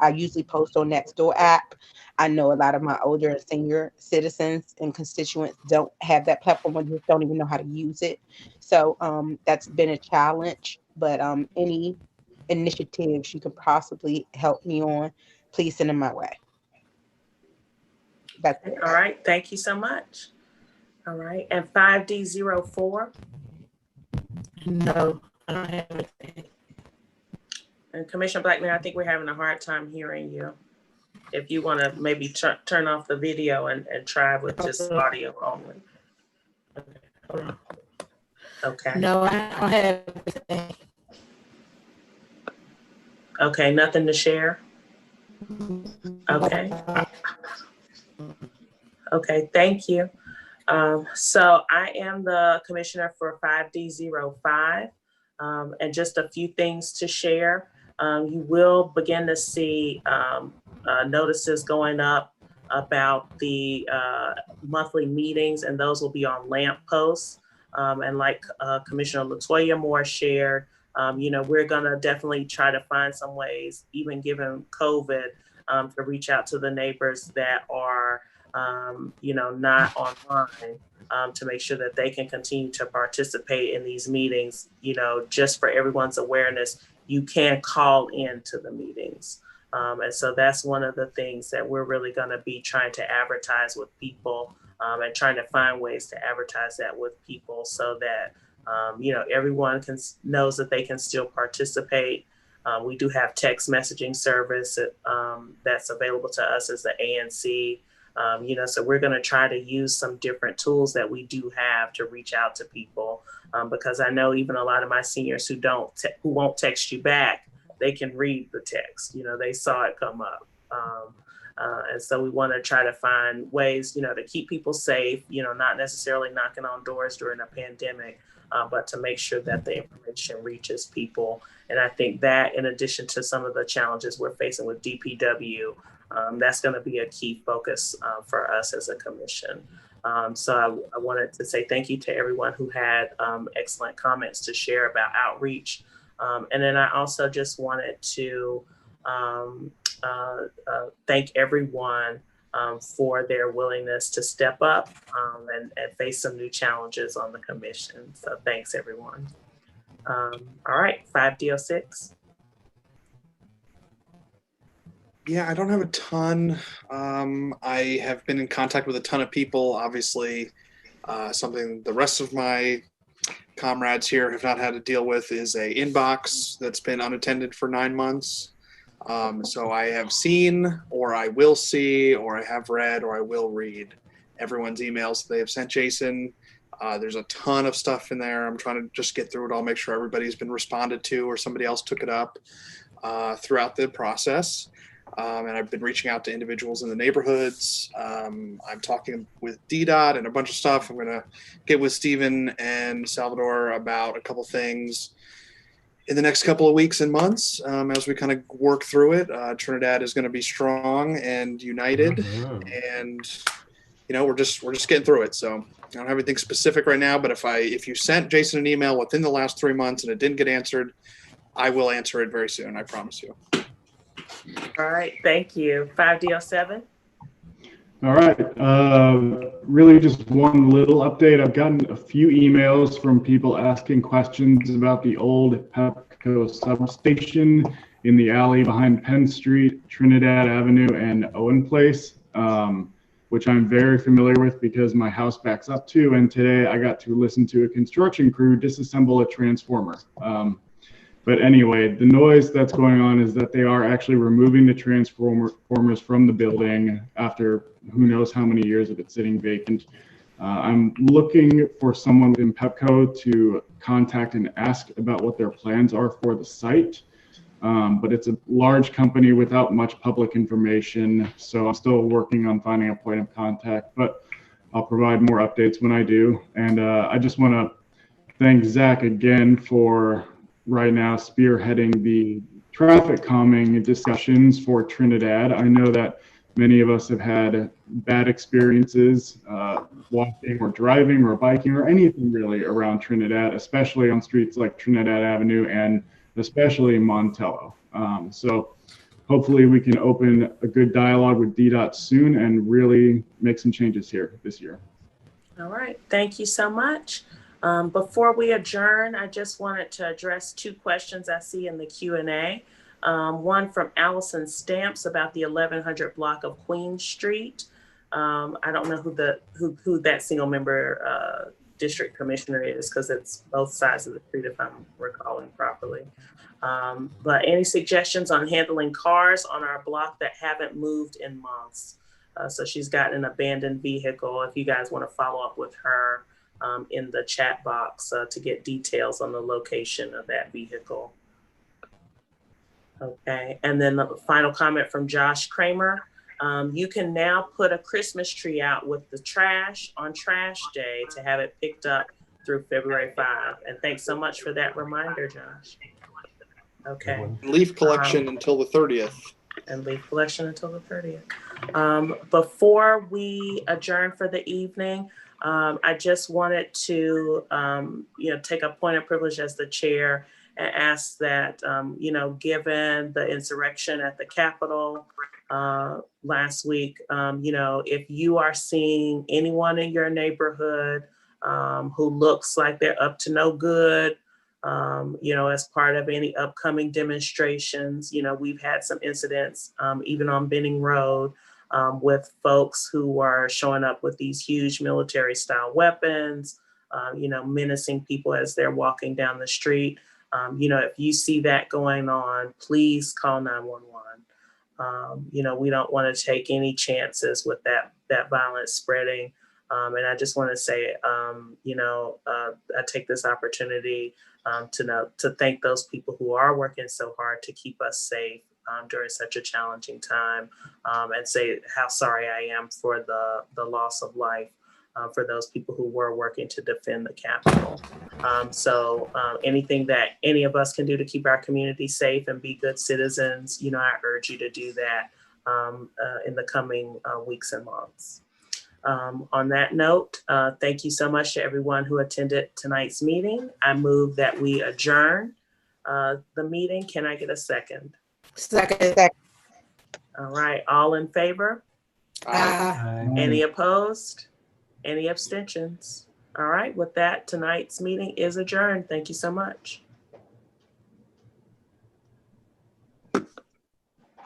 I usually post on Nextdoor app. I know a lot of my older and senior citizens and constituents don't have that platform or just don't even know how to use it. So that's been a challenge. But any initiatives you could possibly help me on, please send them my way. That's it. All right. Thank you so much. All right. And 5D04. No, I don't have anything. And Commissioner Blackman, I think we're having a hard time hearing you. If you want to maybe turn off the video and try with just audio only. Okay. No, I don't have anything. Okay, nothing to share? Okay. Okay, thank you. So I am the commissioner for 5D05, and just a few things to share. You will begin to see notices going up about the monthly meetings, and those will be on lamp posts. And like Commissioner LaToya Moore shared, you know, we're gonna definitely try to find some ways, even given COVID, to reach out to the neighbors that are, you know, not online, to make sure that they can continue to participate in these meetings. You know, just for everyone's awareness, you can call in to the meetings. And so that's one of the things that we're really gonna be trying to advertise with people, and trying to find ways to advertise that with people so that, you know, everyone knows that they can still participate. We do have text messaging service that's available to us as the ANC. You know, so we're going to try to use some different tools that we do have to reach out to people, because I know even a lot of my seniors who won't text you back, they can read the text. You know, they saw it come up. And so we want to try to find ways, you know, to keep people safe, you know, not necessarily knocking on doors during a pandemic, but to make sure that the information reaches people. And I think that, in addition to some of the challenges we're facing with DPW, that's going to be a key focus for us as a commission. So I wanted to say thank you to everyone who had excellent comments to share about outreach. And then I also just wanted to thank everyone for their willingness to step up and face some new challenges on the commission. So thanks, everyone. All right, 5D06. Yeah, I don't have a ton. I have been in contact with a ton of people. Obviously, something the rest of my comrades here have not had to deal with is a inbox that's been unattended for 9 months. So I have seen, or I will see, or I have read, or I will read everyone's emails they have sent Jason. There's a ton of stuff in there. I'm trying to just get through it all, make sure everybody's been responded to or somebody else took it up throughout the process. And I've been reaching out to individuals in the neighborhoods. I'm talking with DDOT and a bunch of stuff. I'm going to get with Stephen and Salvador about a couple things in the next couple of weeks and months as we kind of work through it. Trinidad is going to be strong and united, and you know, we're just getting through it. So I don't have anything specific right now, but if you sent Jason an email within the last 3 months and it didn't get answered, I will answer it very soon. I promise you. All right, thank you. 5D07. All right, really just one little update. I've gotten a few emails from people asking questions about the old Pepco substation in the alley behind Penn Street, Trinidad Avenue, and Owen Place, which I'm very familiar with because my house backs up to, and today I got to listen to a construction crew disassemble a transformer. But anyway, the noise that's going on is that they are actually removing the transformers from the building after who knows how many years of it sitting vacant. I'm looking for someone within Pepco to contact and ask about what their plans are for the site. But it's a large company without much public information, so I'm still working on finding a point of contact, but I'll provide more updates when I do. And I just want to thank Zach again for right now spearheading the traffic calming discussions for Trinidad. I know that many of us have had bad experiences walking or driving or biking or anything really around Trinidad, especially on streets like Trinidad Avenue and especially Montello. So hopefully we can open a good dialogue with DDOT soon and really make some changes here this year. All right, thank you so much. Before we adjourn, I just wanted to address two questions I see in the Q&A. One from Allison Stamps about the 1100 block of Queen Street. I don't know who that single member district commissioner is, because it's both sides of the street if I'm recalling properly. But any suggestions on handling cars on our block that haven't moved in months? So she's got an abandoned vehicle. If you guys want to follow up with her in the chat box to get details on the location of that vehicle. Okay, and then the final comment from Josh Kramer. You can now put a Christmas tree out with the trash on trash day to have it picked up through February 5. And thanks so much for that reminder, Josh. Okay. Leaf collection until the 30th. And leaf collection until the 30th. Before we adjourn for the evening, I just wanted to, take a point of privilege as the chair and ask that, given the insurrection at the Capitol last week, if you are seeing anyone in your neighborhood who looks like they're up to no good, as part of any upcoming demonstrations, we've had some incidents, even on Benning Road, with folks who are showing up with these huge military style weapons, menacing people as they're walking down the street. If you see that going on, please call 911. We don't want to take any chances with that violence spreading. And I just want to say, I take this opportunity to thank those people who are working so hard to keep us safe during such a challenging time, and say how sorry I am for the loss of life for those people who were working to defend the Capitol. So anything that any of us can do to keep our community safe and be good citizens, I urge you to do that in the coming weeks and months. On that note, thank you so much to everyone who attended tonight's meeting. I move that we adjourn the meeting. Can I get a second? Second. All right, all in favor? Aye. Any opposed? Any abstentions? All right, with that, tonight's meeting is adjourned. Thank you so much.